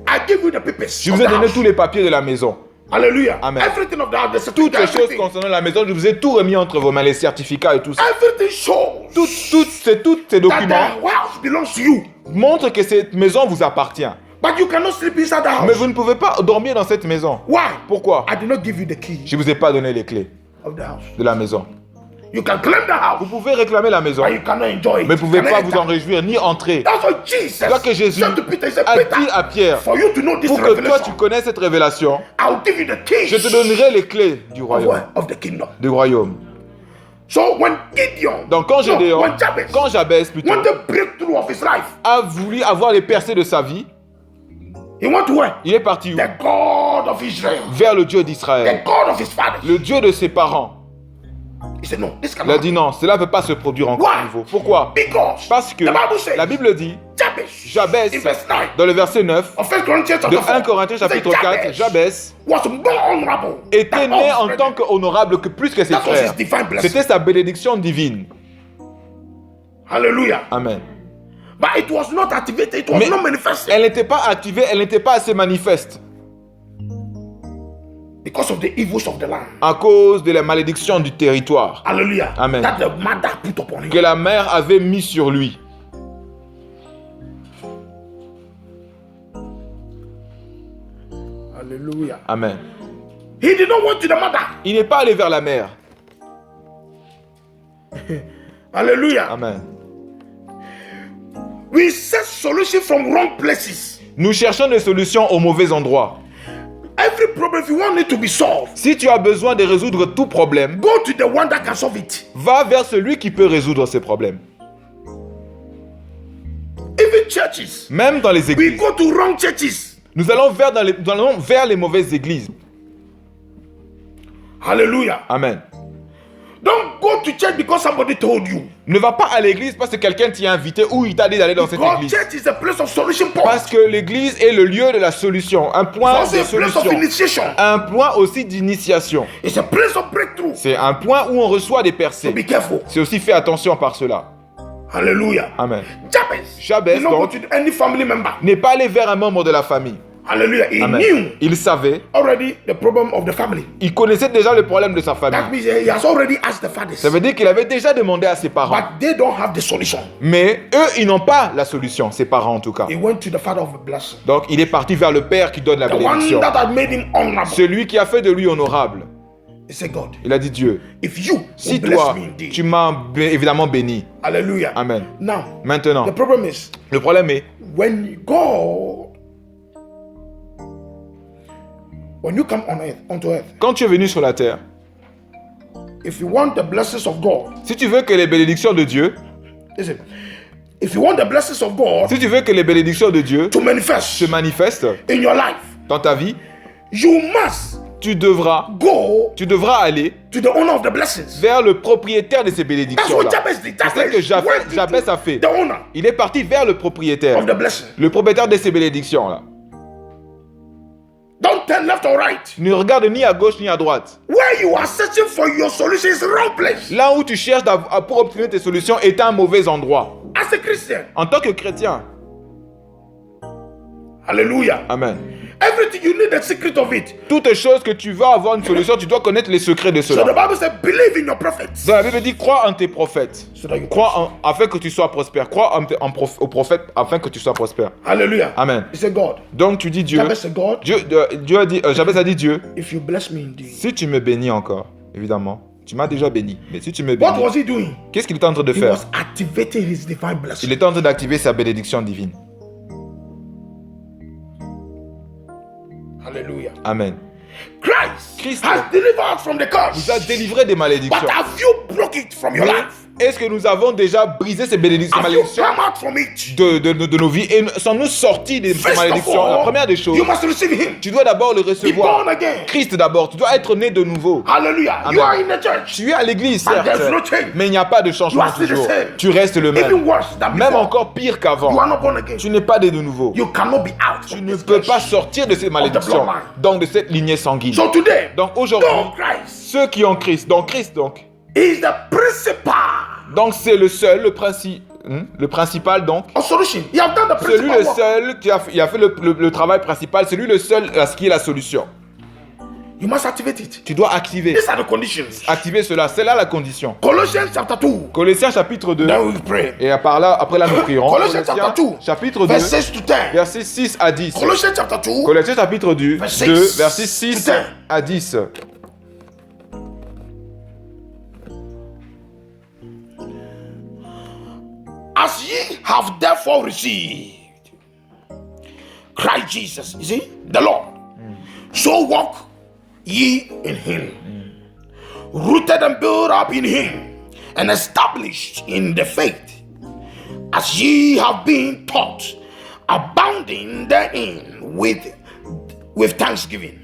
I give you the papers. Je of vous ai the donné house. tous les papiers de la maison. Hallelujah. Amen. Everything of the house, the Toutes les certificate, choses everything. concernant la maison, je vous ai tout remis entre vos mains, les certificats et tout ça. Everything shows Tous ces that documents the house belongs to you. montrent que cette maison vous appartient. But you cannot sleep inside the Mais house. vous ne pouvez pas dormir dans cette maison. Why? Pourquoi? I did not give you the key Je ne vous ai pas donné les clés of the house. de la maison. You can claim the house, Vous pouvez réclamer la maison, but you cannot enjoy it. mais vous ne pouvez You pas cannot vous en enter. réjouir ni entrer. That's what Jesus C'est là que Jésus said to Peter. He said, a Peter, dit à Pierre, for you to know this pour que toi tu revelation, connais cette révélation, I'll give you the keys je te donnerai les clés du of, royaume. what? Of the kingdom. Du royaume. So when Gideon, Donc quand Gédéon, when Jabez quand Jabez plutôt, wanted breakthrough of his life, a voulu avoir les percées de sa vie, he went to where? il est parti où? The God of Israel, Vers le Dieu the d'Israël, God of his fathers. le Dieu de ses parents. He said, no, this Il a cannot dit be. non, cela ne peut pas se produire encore Why? à nouveau. Pourquoi? Because Parce que the Bible says, la Bible dit, Jabez, Jabez, in verse 9, dans le verset 9 of 1 Corinthians de chapter 4, 1 Corinthiens chapitre said 4, Jabez was more honorable était than né all en his tant brethren. qu'honorable que plus que ses That was frères. his divine blessing. C'était sa bénédiction divine. Hallelujah. Amen. But it was not activated, it was Mais not manifested elle n'était pas activée, elle n'était pas assez manifeste because of the evils of the land. à cause de la malédiction du territoire Hallelujah. Amen. That the mother put upon him. que la mère avait mis sur lui. Hallelujah. Amen. He did not went to the mother. Il n'est pas allé vers la mère. Hallelujah. Amen. We search solution from wrong places. Nous cherchons des solutions au mauvais endroit. Every problem, if you want it to be solved, Si tu as besoin de résoudre tout problème, go to the one that can solve it. va vers celui qui peut résoudre ces problèmes. Even churches, Même dans les we églises. go to wrong churches. Nous allons vers les mauvaises églises. Hallelujah. Amen. Don't go to church because somebody told you. Ne va pas à l'église parce que quelqu'un t'y a invité ou il t'a dit d'aller dans cette Because église. church is a place of solution point. Parce que l'église est le lieu de la solution, un point It's de also a place of solution, initiation. un point aussi d'initiation. It's a place of breakthrough. C'est un point où on reçoit des So percées. be careful. C'est aussi fait attention par cela. Hallelujah. Amen. Jabez Jabez, did not go donc, to any family member. N'est pas allé vers un membre de la famille. Hallelujah. He Amen. knew Il savait, already the problem of the family. il connaissait déjà le problème de sa That famille. means he has already asked the fathers. Ça veut dire qu'il avait déjà demandé à ses parents. But they don't have the solution. Mais eux, ils n'ont pas la solution, ses parents en tout cas. He went to the father of the blessing. Donc il est parti vers le Père qui donne la The one bénédiction. that had made him honorable. Celui qui a fait de lui honorable. He said, God, Il a dit Dieu, if you si will bless toi, me indeed. tu m'as évidemment béni. Hallelujah. Amen. Now, Maintenant, the problem is le problème est, when you come on earth, onto earth, quand tu es venu sur la terre, if you want the blessings of God, si tu veux que les bénédictions de Dieu, listen, if you want the blessings of God si tu veux que les bénédictions de Dieu to manifest se manifestent in your life, dans ta vie, you must tu devras aller to the owner of the blessings. vers le propriétaire de ces That's bénédictions. what Jabez did. C'est ce que Jabez a fait. The owner Il est parti vers le propriétaire, of the blessing. le propriétaire de ces bénédictions-là. Don't turn left or right. Ne regarde ni à gauche ni à droite. Where you are searching for your solution is the wrong place. Là où tu cherches pour obtenir tes solutions est un mauvais endroit. As a Christian, En tant que chrétien, hallelujah. amen. Everything you need the secret of it. Toutes choses que tu vas avoir une solution, tu dois connaître les secrets de So the cela. Bible says, believe in your prophets. Donc la Bible dit, crois en tes prophètes. So that you Afin que tu sois prospère. Crois aux prophètes afin que tu sois prospère. Hallelujah. Amen. He said, God. Donc tu dis Dieu. Jabez said, God, Dieu a dit, Jabez a dit Dieu, if you bless me indeed. si tu me bénis encore, évidemment, tu m'as déjà béni, mais si tu me What bénis, was he doing? qu'est-ce qu'il est en train de He faire? was activating his divine blessing. Il est en train d'activer sa bénédiction divine. Hallelujah. Amen. Christ has delivered from the curse. Nous a délivré des malédictions. But have you broke it from your Mais life? est-ce que nous avons déjà brisé ces Have you malédictions come out from it? de nos vies et sommes-nous sortis de ces First of malédictions? La première des choses, you must receive him. tu dois d'abord le Be recevoir. born again. Christ d'abord, tu dois être né de nouveau. Hallelujah. Amen. You are in the church. Tu es à l'église, But certes, there's no change. mais il n'y a pas de changement You are still the toujours. same. Tu restes le Even même. worse than Même before. encore pire You qu'avant. are not born again. Tu n'es pas né de nouveau. You cannot be out. Tu from ne this peux curse. pas sortir de ces malédictions, bloodline. donc de cette lignée sanguine. So today, Donc aujourd'hui, God Christ ceux qui ont Christ, donc Christ donc, is the principal donc c'est le seul, le principal donc, of solution. He has done the c'est lui principal le work. seul qui a fait le travail principal, c'est lui le seul à ce qui est la solution. You must activate it. Tu dois activer. These are the conditions. Activer cela, c'est là la condition. Colossians chapter 2. Colossiens chapitre 2. Then we pray. Et après là, nous prierons. Colossians chapter 2. Chapitre 2, Verse 6 to 10. versets 6 à 10. Colossians chapter 2. Colossiens chapitre 2, Verse 2 versets 6 to 10. à 10. As ye have therefore received Christ Jesus, you see, the Lord, so walk ye in him, rooted and built up in him, and established in the faith, as ye have been taught, abounding therein with thanksgiving.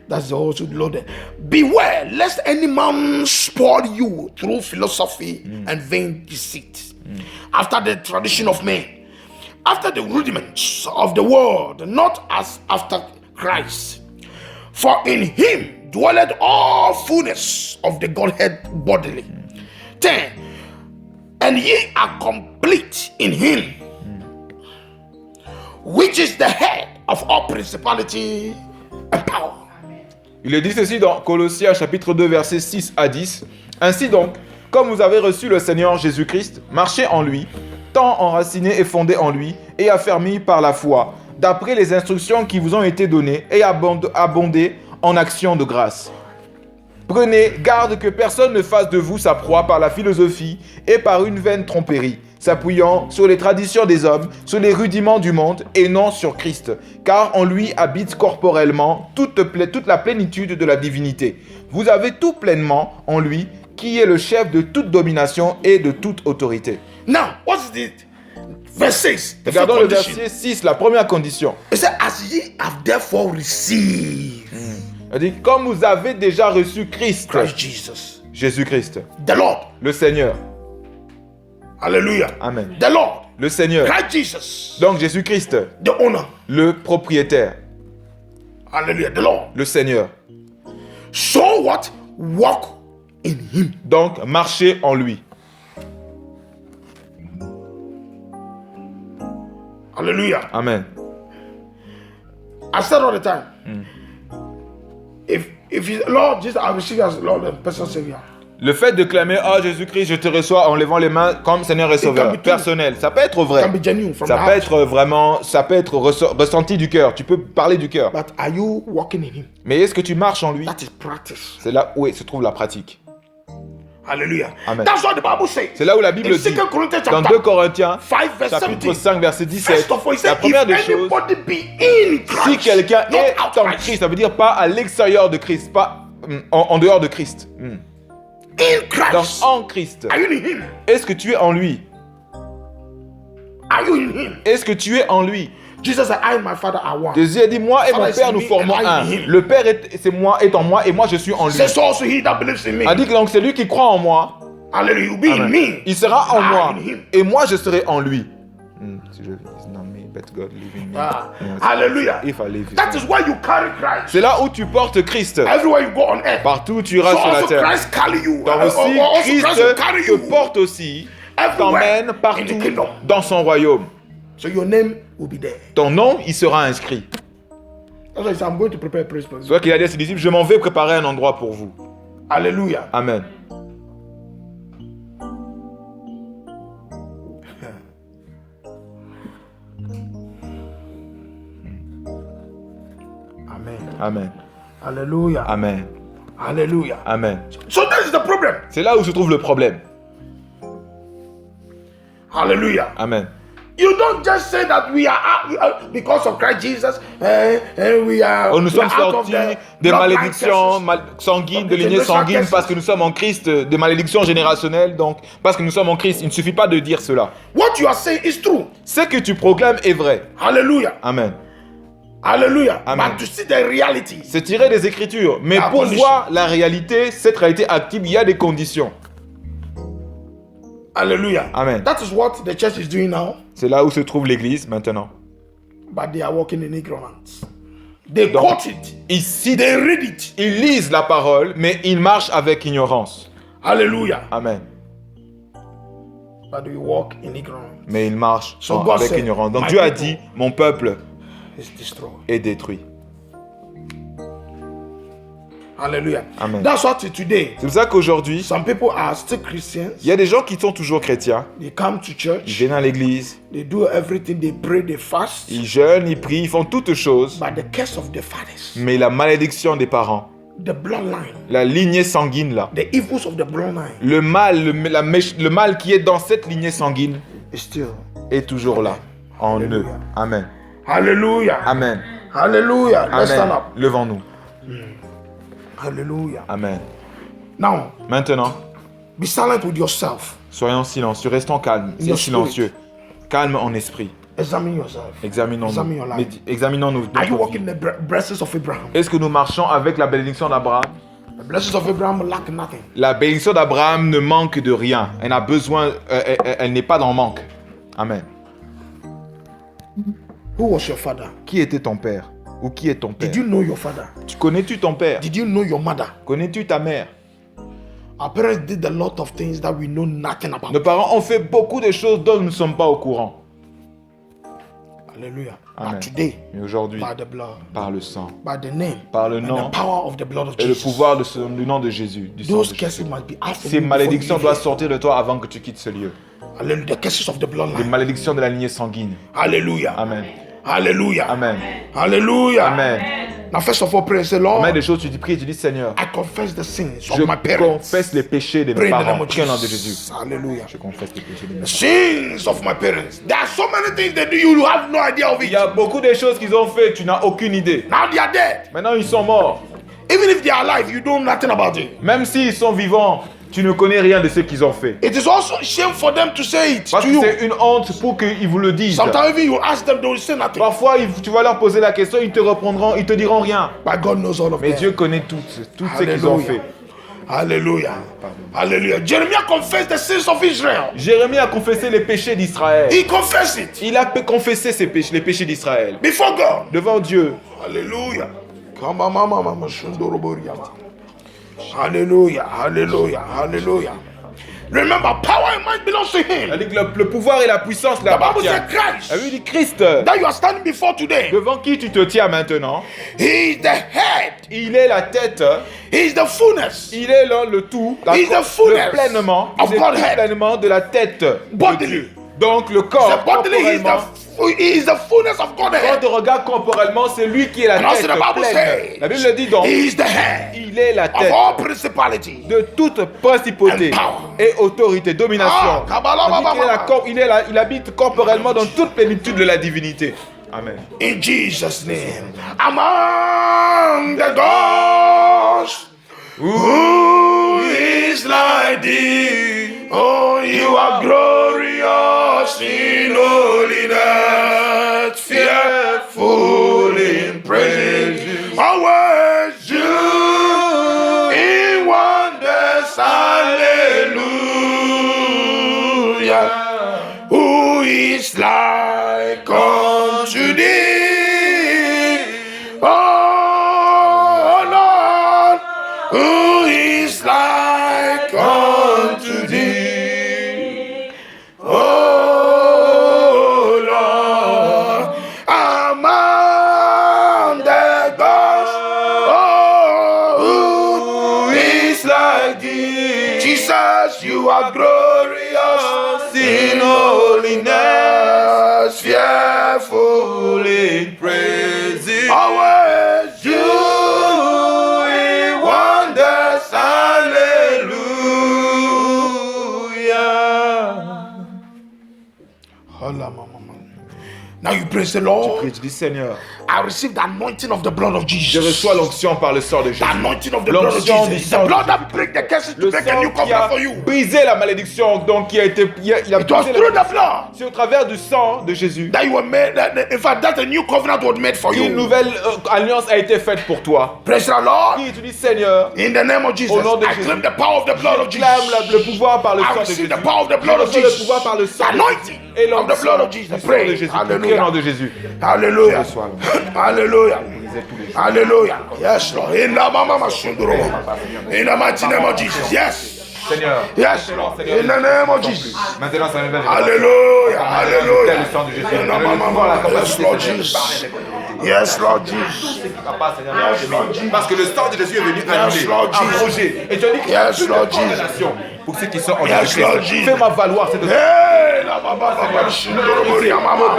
That's also loaded. Beware lest any man spoil you through philosophy and vain deceit, after the tradition of men, after the rudiments of the world, not as after Christ. For in him dwelleth all fullness of the Godhead bodily. 10. And ye are complete in him, which is the head of all principality and power. Il est dit ceci dans Colossiens chapitre 2 versets 6 à 10. Ainsi donc, comme vous avez reçu le Seigneur Jésus-Christ, marchez en lui, tant enraciné et fondé en lui, et affermi par la foi, d'après les instructions qui vous ont été données, et abondez en actions de grâce. Prenez garde que personne ne fasse de vous sa proie par la philosophie et par une vaine tromperie, s'appuyant sur les traditions des hommes, sur les rudiments du monde et non sur Christ, car en lui habite corporellement toute la plénitude de la divinité. Vous avez tout pleinement en lui, qui est le chef de toute domination et de toute autorité. Now, what is it? Verse 6. The Regardons fifth le condition. verset 6, la première condition. It said, as ye have therefore received Il dit, comme vous avez déjà reçu Christ, Christ Jesus, Jésus-Christ, the Lord. le Seigneur. Hallelujah. Amen. The Lord. Le Seigneur. Christ Jesus, Donc Jésus-Christ, the owner. le propriétaire, Hallelujah. The Lord. le Seigneur. So what? Walk in him. Donc marchez en lui. Hallelujah. Amen. I said all the time. If you, Lord Jesus, I receive you as Lord and personal Savior. Le fait de clamer « Oh Jésus-Christ, je te reçois » en levant les mains comme Seigneur et Sauveur, personnel, ça peut être vrai. Can be genuine from Ça the peut heart. être vraiment, ça peut être ressenti du cœur. Tu peux parler du cœur. But are you walking in him? Mais est-ce que tu marches en lui? That is practice. C'est là où se trouve la pratique. Hallelujah. Amen. That's what the Bible says. C'est là où la Bible In dit, 2 Corinthians dans chapter 2 Corinthiens, 5 verse chapitre 17. 5, verset 17, First of all, he la said, première des if choses, anybody be in Christ, si quelqu'un not est out en Christ, Christ, ça veut dire pas à l'extérieur de Christ, pas en dehors de Christ. in Donc Christ, en Christ, are you in him? est-ce que tu es en lui? Are you in him? Est-ce que tu es en lui? Jesus said, I and my Father are one. Jésus a dit, moi et mon Father is Père, in nous me formons and I un. in him. Le Père est en moi et moi je suis en lui. Says also he that believes in me. A dit que donc c'est lui qui croit en moi, Hallelujah. You be in Amen. me. Il sera en I moi in him. et moi je serai en lui. Si je it's not me, but God live in me. Ah, Yes. hallelujah. If I live, That is why you carry Christ. c'est là où tu portes Christ. Everywhere you go on earth. Partout où tu So iras sur la also terre. Christ carry you. Donc aussi, Also Christ Christ will carry te you porte aussi, everywhere t'emmène in the partout kingdom. dans son royaume. So your name will be there. Ton nom, il sera inscrit. That's why he said, I'm going to prepare a place for C'est you. toi qu'il a dit à ses disciples, je m'en vais préparer un endroit pour vous. Hallelujah. Amen. Amen. Amen. Hallelujah. Amen. Hallelujah. Amen. So that is the problem. C'est là où se trouve le problème. Hallelujah. Amen. You don't just say that we are because of Christ Jesus, and we are. Oh, nous we sommes are out of sortis the des bloodline malédictions curses. sanguines, de Of the lignées generational sanguines, curses. parce que nous sommes en Christ, des malédictions générationnelles, donc parce que nous sommes en Christ. Il ne suffit pas de dire cela. What you are saying is true. Ce que tu proclames est vrai. Hallelujah. Amen. Hallelujah. Amen. But to see the reality. C'est tiré des Écritures. Mais La pour condition. voir la réalité, cette réalité active, il y a des conditions. Hallelujah. Amen. That is what the church is doing now, C'est là où se trouve l'Église maintenant. but they are walking in ignorance. They Donc, quote it. Ils citent, They read it. ils lisent la parole, mais ils marchent avec ignorance. Hallelujah. Amen. But we walk in ignorance. Mais ils marchent So God avec said, ignorance. Donc my Dieu a people dit, mon peuple is destroyed. est détruit. Hallelujah. Amen. That's what today, C'est pour ça qu'aujourd'hui, some people are still Christians. il y a des gens qui sont toujours chrétiens. They come to Ils church. viennent à l'église, They do everything. They pray. They fast. ils jeûnent, ils prient, ils font toutes choses. But the curse of the fathers, Mais la malédiction des parents, the bloodline, la lignée sanguine là, the evils of the bloodline le mal, le mal qui est dans cette lignée sanguine is still. est toujours là, en eux. Amen. Hallelujah. Amen. Hallelujah. Let's stand Amen. up. Levons-nous. Hallelujah. Amen. Now, Maintenant, be silent with yourself. soyons silencieux, restons calmes, In your silencieux. Calme en esprit. Examine yourself. Examine your Examinons-nous. life. Examinons-nous. Are you notre walking vie. the blessings of Abraham? Est-ce que nous marchons avec la bénédiction d'Abraham? The blessings of Abraham lack nothing. La bénédiction d'Abraham ne manque de rien. Elle n'a besoin, elle n'est pas dans le manque. Amen. Who was your father? Qui était ton père? Ou qui est ton père? Did you know your father? Connais-tu ton père? Did you know your mother? Connais-tu ta mère? Our parents did a lot of things that we know nothing about. Nos parents ont fait beaucoup de choses dont nous ne sommes pas au courant. Hallelujah. Amen. But today, Mais aujourd'hui, by the blood, par le sang, by the name, par le and nom the power of the blood of et le Jesus, pouvoir du nom de Jésus, du sang those de curses Jésus, must be out from ces you before malédictions you doivent leave. sortir de toi avant que tu quittes ce lieu. Hallelujah. The curses of the Les bloodline. malédictions de la lignée sanguine. Hallelujah. Amen. Hallelujah. Amen. Hallelujah. Amen. Now, first of all, pray and say, Lord, Combien de choses tu dis, prie, tu dis, Seigneur, I confess the sins je of my parents. confesse les péchés de Pray mes in the name parents. of Prie au nom de Jesus. Jésus. Hallelujah. Je confesse les péchés de mes The parents. sins of my parents. There are so many things they do, you have no idea of Il it. y a beaucoup de choses qu'ils ont fait, tu n'as aucune idée. Now they are dead. Maintenant, ils sont morts. Even if they are alive, you know nothing about it. Même s'ils sont vivants, tu ne connais rien de ce qu'ils ont fait. It is also shame for them to say it Parce to que you. c'est une honte pour qu'ils vous le disent. Sometimes even you ask them, they will say nothing. Parfois, tu vas leur poser la question, ils te répondront, ils te diront rien. But God knows all of Mais them. Dieu connaît tout ce qu'ils ont fait. Hallelujah. Hallelujah. Jeremiah confessed the sins of Israel. Jérémie a confessé les péchés d'Israël. He confessed it Il a confessé les péchés d'Israël before God. devant Dieu. Hallelujah. Hallelujah. Hallelujah. Hallelujah. Remember, power and might belongs to him. Elle dit que le pouvoir et la puissance The Bible l'appartiennent. said Christ Elle lui dit Christ, that you are standing before today. devant qui tu te tiens maintenant? He is the head. Il est la tête, He is the fullness. il est là le tout, He is the fullness le pleinement, of il est tout Godhead. pleinement de la tête de Bodily. Dieu. Donc le The corps, bodily, corporellement, he is the fullness of quand Godhead. on regarde corporellement, c'est lui qui est la And also tête the Bible pleine. says, La Bible dit donc, he is the head il est la of tête all principalities. de toute principauté And power. et autorité, domination. Ah, kabbalah, On dit qu'il est il habite corporellement dans toute plénitude de la divinité. Amen. In Jesus' name, among the gods, who is like thee? Oh, you are glorious in holiness, fearful in praise, always you in wonders, hallelujah. Who is like unto thee? Oh Lord, who is like unto thee? Oh Lord, among the gods, oh, who is like thee? Jesus, you are glorious in holiness, fearful in praises, always you in wonders, hallelujah. Now you praise the Lord. Tu dis Seigneur, I receive the anointing of the blood of Jesus. je reçois l'onction par le sang de Jésus. The anointing of the blood of L'onction du Jesus. sang The de blood that Jésus. breaks the curses to Le make a new sang qui covenant a for you. brisé la malédiction, donc qui a été, il a It was brisé through la the blood C'est au travers du sang de Jésus that you were made. In fact, that a new covenant was made for qu'une you. nouvelle alliance a été faite pour toi. Praise the Lord. Qui tu dis Seigneur, In the name of Jesus, Au nom de I Jésus. claim the power of the blood of Jesus. clame le pouvoir par le I sang de receive Jésus. the power of the Je blood of reçois le Jesus. pouvoir par le sang de Anointing Jésus. Et of the blood of l'onction Jesus. du sang de Pray. Jésus. Prie au nom Hallelujah. de Jésus. Hallelujah. Je reçois l'onction. Hallelujah. Brisez tous les Hallelujah. Yes, Lord. In the mighty name of Jesus. Yes. Seigneur. Yes, Lord. In the name of Jesus. Maintenant, ça me va. Hallelujah. Hallelujah. Le sang de Jésus. In the Le pouvoir, la Yes, capacité Lord de Jesus. Yes, Lord Jesus. Tout ce qui va pas, Seigneur, parce que le sang de Jésus est venu annuler, Lord Jesus. abroger. Et tu as dit que Yes, toute Lord condamnation pour ceux qui sont en Yes, Lord Jésus-Christ. Jesus. Fais-moi valoir cette Hey, la baba, baba, shindorobori, amama.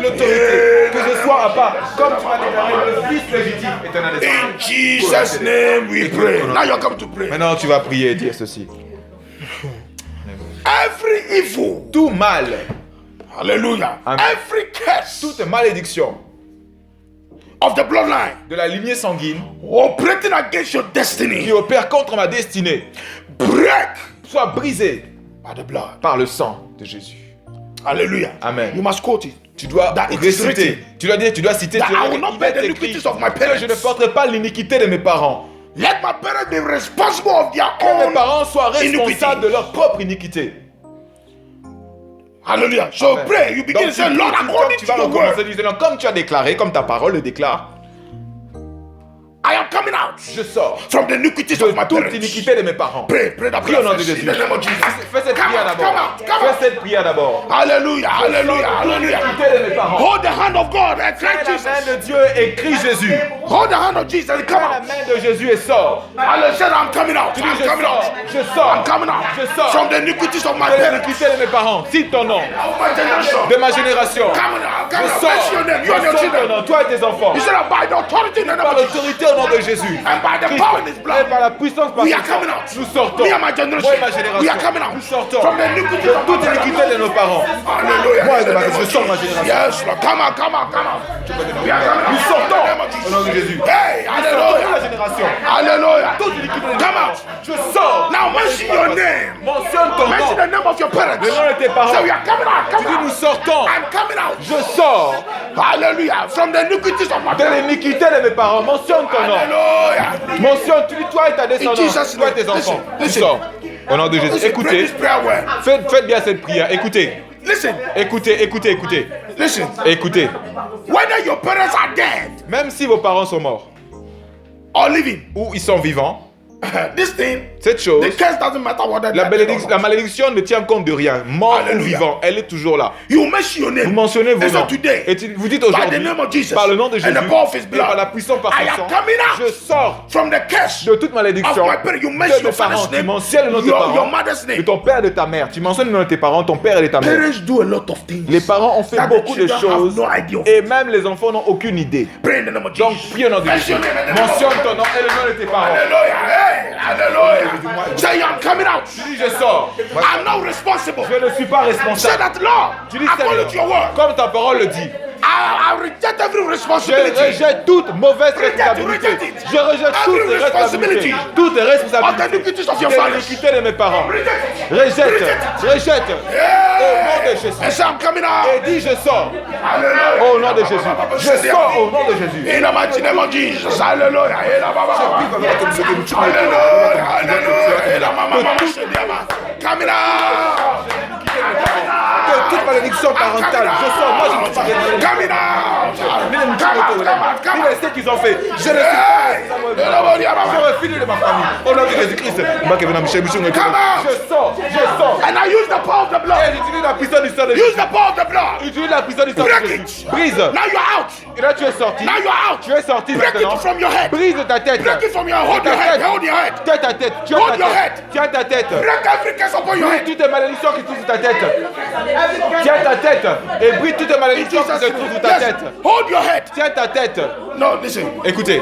l'autorité, que je sois à part, comme tu m'as déclaré, le fils légitime éternel des In Jesus' name we pray. Now you're come to pray. Maintenant, tu vas prier et dire ceci. Every evil, Tout mal, hallelujah, Amen. every curse toute malédiction of the bloodline de la lignée sanguine operating against your qui destiny, opère contre ma destinée break soit brisée by the blood. par le sang de Jésus. Hallelujah. Amen. You must quote it. Tu dois That it is réciter. written. Tu dois dire, tu dois citer. That Tu dois I will dire, not il bear est the écrit iniquities of my que parents. je ne porterai pas l'iniquité de mes parents. Let my parents be responsible of their Que mes own parents soient iniquity. responsables de leur propre iniquité. Hallelujah. So Amen. pray. You begin Donc, to say, Lord, according tu to vas your recommencer word, en disant, comme tu as déclaré, comme ta parole le déclare, I am coming out je sors from the iniquities de of my toute parents. iniquité de mes parents. Pray that Prie au nom de prayer Jésus. in the name of Jesus. Fais cette Come prière out, d'abord. come out, come Fais out. cette prière d'abord. Hallelujah, hallelujah, hallelujah. L'iniquité de mes parents. Hold the hand of God and cry Prends la main Jesus. de Dieu et crie Jésus. Hold the hand of Jesus and come Prends la out. main de Jésus et sors. Hallelujah. Said, I'm coming out. Tu dis, I'm je coming sors, out. je sors, I'm coming out je sors from the iniquities of my de parents. l'iniquité de mes parents. Cite ton nom, Of my generation. de ma génération. Coming out, Je coming out. sors, Bless your name. je You and your sors ton children. nom, toi et tes enfants. He said, by the authority in the name Par of Jesus l'autorité au nom de Jésus. and by the Christ, power in his et blood, par la puissance par we son are coming sang, out. nous sortons. Me and my Moi generation. et ma génération, We are coming out nous sortons from the iniquities de of my toute parents. iniquité de nos parents. Hallelujah. Moi et In the ma name of je sors ma Jesus. génération. Yes, Lord. Come out, come out, come out. We are coming out. Nous In sortons the name of au nom de Jésus. Hey, Toute la hallelujah. génération. Hallelujah. Toute iniquité de nos Come parents. out. Je sors. Now mention your name. Mentionne ton Mention nom. the name of your parents. Le nom de tes parents. So we are coming out, Tu coming dis, nous out. sortons. I'm coming out. Je sors Hallelujah. From the iniquities of my de parents. l'iniquité de mes parents. Mentionne ton nom. Hallelujah. Mentionne, tu dis toi et ta Jesus' descendance, toi et tes name. enfants. Tu Listen, sors. Au nom de Jésus. Listen, pray Écoutez, this prayer well. faites bien cette prière. Écoutez, Listen, écoutez, écoutez, écoutez. listen. Écoutez. Whether your parents are dead Même si vos parents sont morts or living, ou ils sont vivants, this thing, cette chose, the curse doesn't matter what la malédiction ne tient compte de rien. Mort ou Alléluia. vivant, elle est toujours là. You mention your name. Vous mentionnez vos And so noms. today, Et vous dites by the aujourd'hui, name of Jesus par le nom de Jésus, and the power of his et par la blood, puissance par I son am sang, coming out je sors from the curse de toute of malédiction my parents. You de mention mes your parents. father's Tu name, mentionnes le nom de tes your parents, mother's de name. ton père et de ta mère. Tu mentionnes le nom de tes parents, ton père et de ta mère. Parents do a lot of things. Les parents ont fait that the beaucoup de children have choses no idea of. et même les enfants n'ont aucune idée. Pray in the name of Donc, Jesus. prie au nom de Jésus. Mention your name in the name of Mentionne ton nom et le nom de tes parents. Hallelujah. Hey, hallelujah. Say, I'm coming out. Tu dis, je sors. I'm not responsible. Je ne suis pas Say responsable. that, Lord. Tu dis, According to your Seigneur, word, comme ta parole le dit, I reject every je responsibility rejette toute mauvaise Reject responsabilité. it. Je rejette toutes Every les responsabilités. responsibility Toutes les of the responsabilités iniquities of your de fathers. l'iniquité de mes parents. Reject it. Rejette, rejette. Au nom de Yeah. Jésus. And say, I'm coming out. Et dis, je sors. Hallelujah. Au nom de Jésus. Je sors au nom de Jésus. In the mighty name of Jesus. Hallelujah. Hallelujah. Hallelujah. Coming out. De toute malédiction parentale, je sors. Moi, je ne suis pas responsable. Coming out. Ni les Come out. Come out. Come ni out. les ce qu'ils ont fait. Je ne suis pas Hey. responsable. Je refile de ma famille. Au nom de Jésus-Christ. Come out. Je sors. And I use the power of the Et blood. j'utilise la puissance du sang de Use Jésus. the power of the blood. Utilise la puissance du sang de Break Jésus. it. Brise. Now you're out. Et là, tu es sorti. Now you're out. Tu es sorti Break maintenant. it from your head. Brise ta tête. Break it from your head. Hold your head. Hold your head. Tiens ta tête. Tiens Hold ta your tête. head. Tiens ta tête. Break every curse upon your Brise head. toutes les malédictions qui sont sur ta tête. Tiens ta tête. Et brise toutes les malédictions qui se trouvent sur ta Yes. tête. Hold your head. Tiens ta tête. No, listen. Écoutez,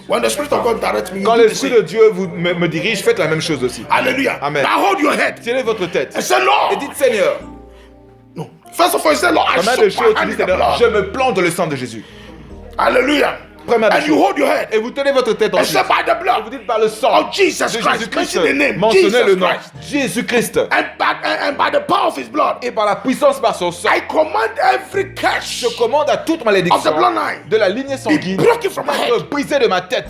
When the Spirit of God directs me, you quand do the l'Esprit same. de Dieu me dirige, faites la même chose aussi. Hallelujah. Amen. Now hold your head Tienez votre tête. and say, Et Lord. dites, Seigneur, No. First of all, you say, Lord, I première des soak choses, my tu hand dis, in the Seigneur, je blood. me plante dans le sang de Jésus. Hallelujah. Première des And you choses. hold your head Et vous tenez votre tête and ensuite. say, by the Vous blood dites par le sang of Jesus de Christ. Jésus-Christ. Mention the name. Mentionnez le Jesus nom. Christ. Jésus-Christ. And by the power of his blood, Et par la puissance par son sang, I command every curse je commande à toute of malédiction the bloodline de la lignée be sanguine broken from my head. d'être brisée de ma tête.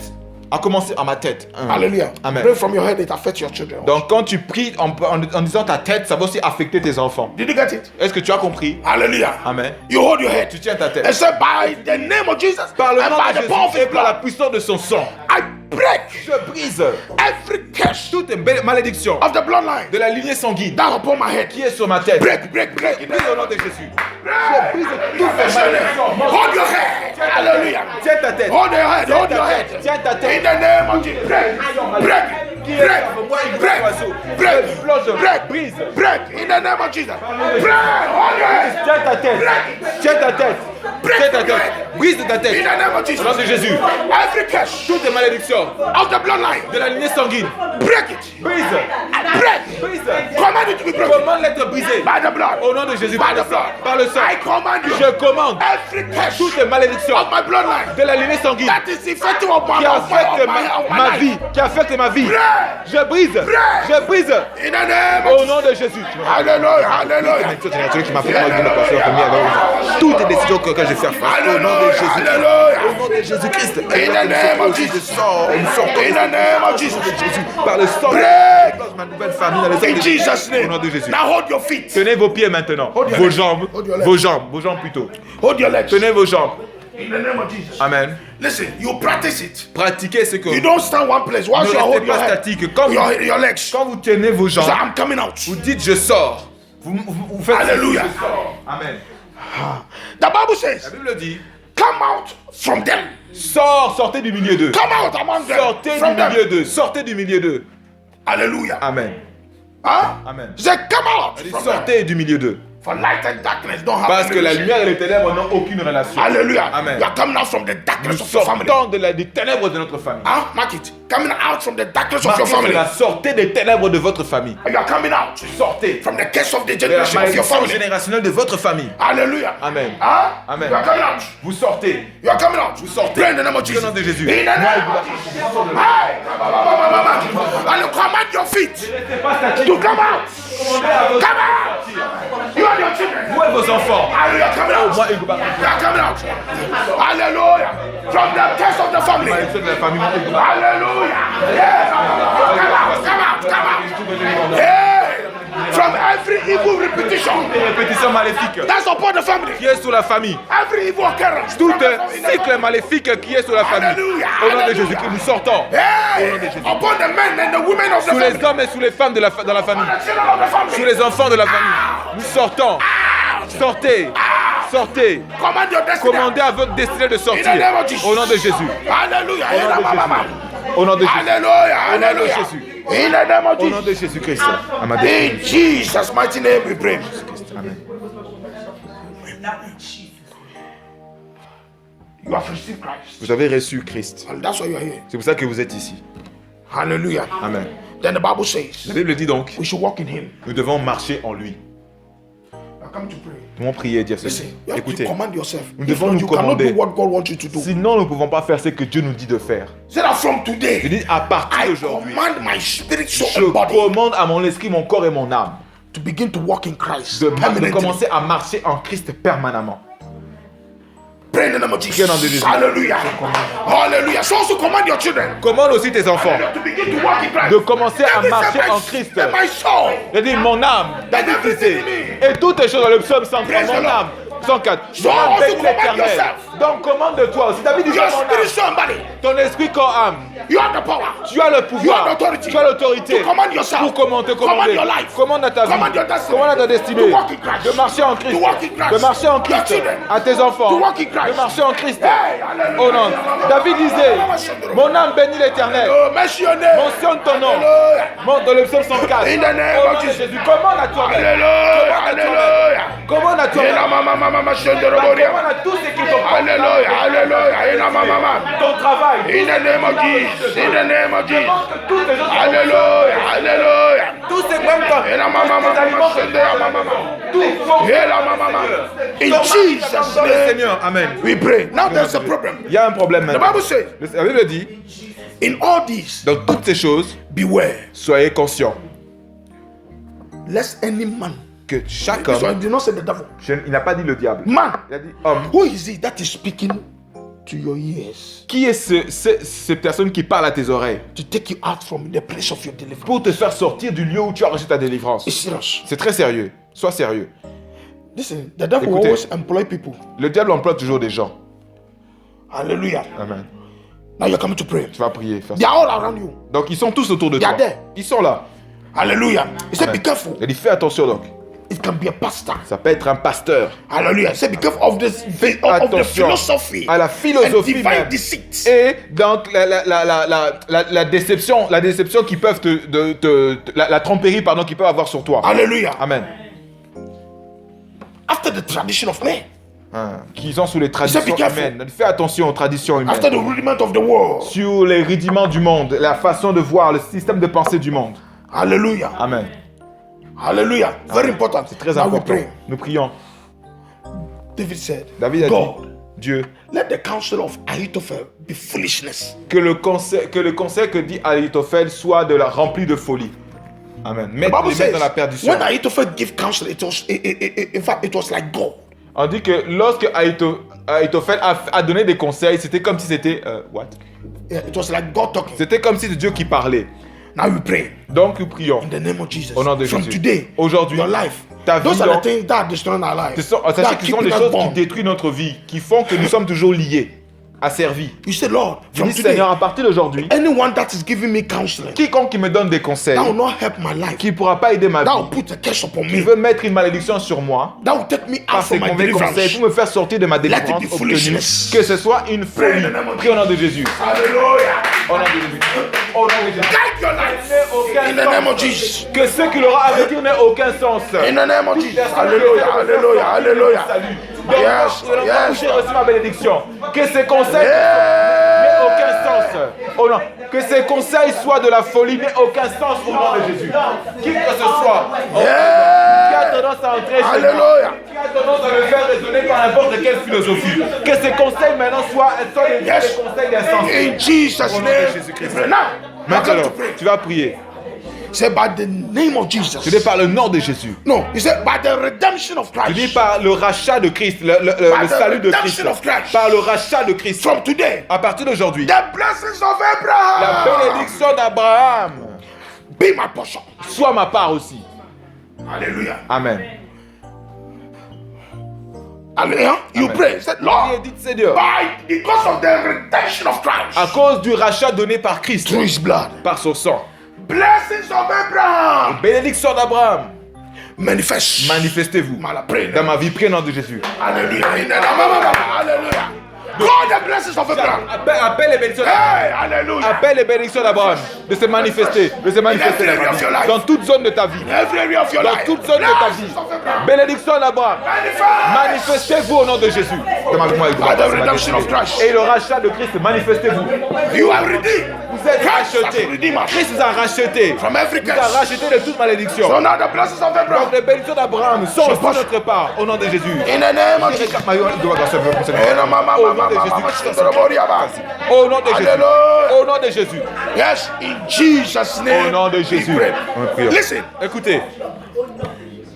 À commencer à ma tête. Hallelujah. Amen. Pray from your head, it affects your children. Donc quand tu pries en disant ta tête, ça va aussi affecter tes enfants. Did you get it? Est-ce que tu as compris? Hallelujah. Amen. You hold your head Tu tiens ta tête. and say, by the name of Jesus Par le and nom by de the power of Jésus his et par la blood, puissance de son sang, I break Je brise every curse toute malédiction of the bloodline de la lignée sanguine down upon my head. qui est sur ma tête. Break, break, break. Brise au nom de Jésus. Je brise toutes les malédictions. Hold your head. Hallelujah. Tiens ta tête. Hold your head. Hold your head. Tiens ta In tête. the name of Jesus. Break. Break. Break. Break. Break. Break. Brise. Break. In the name of Jesus. Break. Hold your head. Tiens ta tête. Tiens ta tête. Tiens ta tête. Brise ta In tête. the name of Au Jesus. nom de Jésus. Every curse Toutes les malédictions of the bloodline. de la lignée sanguine. Break it. Brise. Break. Brise. Command it to be broken. Commande l'être brisé. By the blood. Au nom de Jésus. By the blood. Par le sang. I command you. Je commande Every curse toutes les malédictions of my bloodline de la lignée sanguine that is effective of my, qui affectent ma life. vie, qui affectent ma vie. Break. Je brise. Je brise. In the name Au of nom de Jésus. Hallelujah. Hallelujah. Qui m'a fait mal de me passer en premier avec toutes les décisions que j'ai fait face au nom de Jésus. Hallelujah. Au nom de Jésus-Christ. In the name of Jesus. In the name of Jesus. Par le sang. Break. Dans ma nouvelle famille dans les In Jesus' Au name. nom de Jésus. Now hold your feet. Tenez vos pieds maintenant. your Vos legs. jambes. Hold your legs. Vos jambes plutôt. Hold your legs. Tenez vos jambes. In the name of Jesus. Amen. Listen, you practice it. Pratiquez ce que You don't stand one place. Once ne you restez hold your pas head, statique. Quand your legs. quand vous tenez vos So jambes, I'm coming out. vous dites je sors. Vous faites Hallelujah. je sors. Amen. The Bible La says, Bible dit come out from them. sortez du milieu d'eux. Come out among them. Sortez du From them. milieu d'eux. Sortez du milieu d'eux. Hallelujah. Amen. Huh? Amen. He said, come out Elle dit, from them. sortez du milieu d'eux. For light and darkness don't have Parce any que la relationship. lumière et les ténèbres n'ont aucune relation. Hallelujah. Amen. You are coming out from the Nous darkness of your family. sortons des ténèbres de notre famille. Huh? Mark it. Coming out from the darkness of your Marquez family. cela, sortez des ténèbres de votre famille. You are coming out Sortez from the curse of the de la generation of your malédiction family. générationnelle de votre famille. Hallelujah. Amen. Huh? Amen. You are coming out. Vous sortez. You are coming out. Vous sortez. Pray in the name of Au Jesus. nom de Jésus. In the name of Jesus. Hey. And you command your feet to come out. Come out. You and your children. Où est vos enfants? And you are coming out. Moi et Gouba. You are coming out. Hallelujah. From the curse of the family. Malédiction de la famille. Moi et Gouba. Hallelujah. Yeah. Come out. Come out. Yeah. From every evil repetition Des répétitions maléfiques that's upon the family. qui est sur la famille. Every evil occurrence. Tout cycle maléfique qui est sur la famille. Hallelujah. Au nom de Hallelujah. Jésus-Christ, nous sortons. Hey. Upon the men and the women of the Sous family. les hommes et sous les femmes dans la famille. The children of the family. Sous les enfants de la famille. Nous sortons. Sortez. Sortez. Command your destiny. Commandez à votre destinée de In the sortir. name of Jesus. Au nom de Jésus. Hallelujah. Au nom de Jésus. Au nom de Jésus. Hallelujah. Au nom de Hallelujah. Jésus. In the name of Au nom Jesus. de Jésus-Christ. À ma destinée. In Jesus' mighty name we pray. Amen. You have received Christ. Vous avez reçu Christ. And that's why you are here. C'est pour ça que vous êtes ici. Hallelujah. Amen. Then the Bible says La Bible dit donc, we should walk in Him. nous devons marcher en lui. I come to pray. Nous devons prier et dire ceci. Listen, you have to Écoutez, command yourself. nous If devons not, nous you cannot commander. do what God wants you to do. sinon nous ne pouvons pas faire ce que Dieu nous dit de faire. Say that from Je today, dis à partir I d'aujourd'hui, command my spirit, soul, je and body commande à mon esprit, mon corps et mon âme to begin to walk in Christ de permanently. commencer à marcher en Christ permanemment. Pray in the name of Jesus. Pray in the name of Jesus. Hallelujah. Hallelujah. So also command your children Commande aussi tes enfants to begin to walk in Christ. de commencer à Every marcher my- en Christ. and my soul. Je dis mon âme, That everything divinité, in me. et toutes les choses dans le psaume 103, Praise the mon Lord. âme, 104. So Mon âme also bénit command l'Éternel. yourself. Donc commande de toi aussi. David dit Your mon spirit, âme, soul, and body. ton esprit, corps, âme. You have the power. Tu as le You have pouvoir, authority. tu as l'autorité To command yourself. pour commander, Command commander. your life. Commande à ta vie, Command your destiny. commande à ta destinée, To walk in Christ. de marcher en Christ, To walk in Christ. de marcher en Your Christ, children. à tes enfants, To walk in Christ. de marcher en Christ. Hey, hallelujah. Oh non, David disait, mon âme bénit l'Éternel, Oh, mention your name. mentionne ton nom. Hallelujah. Monte dans le psaume 104. In the name Au of nom de Jesus. Jésus, commande à toi-même. Hallelujah. Hallelujah. Commande à Ina toi-même. mama mama mashende Commande roboria. à tous ceux qui t'ont Hallelujah. Hallelujah. Ina mama mama. ton travail. In the name of Jesus. In the name of Jesus. Demande que tous les autres Hallelujah. Hallelujah. tous ces mêmes temps. Ina mama mama mashende ya mama mama. Tout faut Ina mama mama. In Jesus' dans le name Seigneur. Amen. we pray. Now there's a problem. Il y a un problème The maintenant. Bible says, La Bible dit, in all these, dans toutes ces choses, beware, soyez conscients lest any man. que chaque So I homme, did not say the devil. il n'a pas dit le diable, Man, il a dit homme. who is it that is speaking to your ears Qui est cette personne qui parle à tes oreilles to take you out from the place of your deliverance? pour te faire sortir du lieu où tu as reçu ta délivrance? It's serious. C'est très sérieux. Sois sérieux. Listen, the devil will Écoutez. always employ people. Le diable emploie toujours des gens. Hallelujah. Amen. Now you're coming to pray. Tu vas prier. Faire They ça. are all around you. Donc ils sont tous autour de They are toi. there. Ils sont là. Hallelujah. He said, Amen. be careful. Il dit fais attention donc. It can be a pastor. Ça peut être un pasteur. Hallelujah. He said, be careful of this of the Attention philosophy à la and philosophie divine même. deceit. Et donc la déception qui peuvent la tromperie pardon qui peuvent avoir sur toi. Hallelujah. Amen. After the tradition of men, Qui sont sous les traditions be careful. humaines. Fais attention aux traditions humaines. after the rudiment of the world. Sur les rudiments du monde, la façon de voir, le système de pensée du monde. Hallelujah. Amen. Hallelujah. Very important. C'est très Now we important. pray. Nous prions. David said, David a dit, God, Dieu, let the counsel of Ahithophel be foolishness. que le conseil que dit Ahitophel soit rempli de folie. Amen. The Mettre Bible les mettre dans la says, perdition. when Ahithophel gave counsel, in fact, it was like God. On dit que lorsque Ahitophel a donné des conseils, c'était comme si c'était... what? Yeah, it was like God talking. C'était comme si c'était Dieu qui parlait. Now we pray Donc nous prions. in the name of Jesus. Au nom de From Jésus. today, Aujourd'hui, your life, ta vie, those are donc, the things that are destroying our life. sachez That are que ce sont keeping des us choses qui bound. détruisent notre vie, qui font que nous sommes toujours liés, asservis. You say, Lord, Je from dis, today, Seigneur, à partir d'aujourd'hui, anyone that is giving me counseling, quiconque qui me donne des conseils, that will not help my life, qui ne pourra pas aider ma that will vie, put a curse upon qui me, veut mettre une malédiction sur moi, that will take me out par ses from my mauvais conseils, deliverance. pour me faire sortir de ma délivrance Let it be obtenue, foolishness. que ce soit une Pray folie. in the name of Prie au nom de Jésus. Hallelujah. Au nom de Jésus. Au nom de Jésus. Guide your life in the name of Jesus. Que ce qu'il aura à dire n'ait aucun sens. In the name of Toute Jesus. personne Hallelujah. qui Hallelujah. Hallelujah. Salut. Donc, Yes, yes. j'ai reçu ma bénédiction. Que ces conseils Yeah. n'aient aucun sens. Oh non. Que ces conseils soient de la folie n'aient aucun sens au nom de Jésus. Qui que ce soit. Qui a tendance à entrer chez moi. Hallelujah. Qui a tendance à me faire raisonner par n'importe quelle philosophie. Que ces conseils maintenant soient des Yes. conseils d'insensés. In Jesus' Au nom de name. Jésus-Christ. Now, now come Maintenant, to pray. tu vas prier. Say by the name of Je dis Jesus. par le nom de Jésus. No, he said by the redemption of Je dis Christ. par le rachat de Christ, le the salut de Christ. redemption of Christ. Par le rachat de Christ. From today, À partir d'aujourd'hui, the blessings of la Abraham bénédiction d'Abraham be my portion. soit ma part aussi. Hallelujah. Amen. Hallelujah. You Amen. pray. Say, Et Lord, dites Seigneur, because of the redemption of Christ à cause du rachat donné par Christ, through his blood, par son sang, blessings of Abraham bénédiction d'Abraham, manifest. manifestez-vous Mala, pray dans now. ma vie, prie au nom de Jésus. Hallelujah. Hallelujah. God, the blessings of Abraham. Appelle les bénédictions Hey, hallelujah. Appelle les bénédictions d'Abraham de se manifester, dans ma vie, dans toute zone de ta vie, Every area of your dans life. toute zone de ta vie. Blessings of Abraham. Bénédiction d'Abraham. Manifest. Manifestez-vous au nom de Jésus. By the redemption of Christ. Et le rachat de Christ, manifestez-vous. You are redeemed. Vous êtes Christ has rachetés. redeemed us Christ vous a racheté. from every Vous a curse. racheté de toute malédiction. So now the blessings of Abraham. Donc les bénédictions d'Abraham sont sur notre part au nom de Jésus. In the name of Jesus. Au nom de Jésus. Hallelujah. Au nom de Jésus. Yes, in Jesus' name. Au nom de we Jésus. pray. On prie. Listen, Écoutez,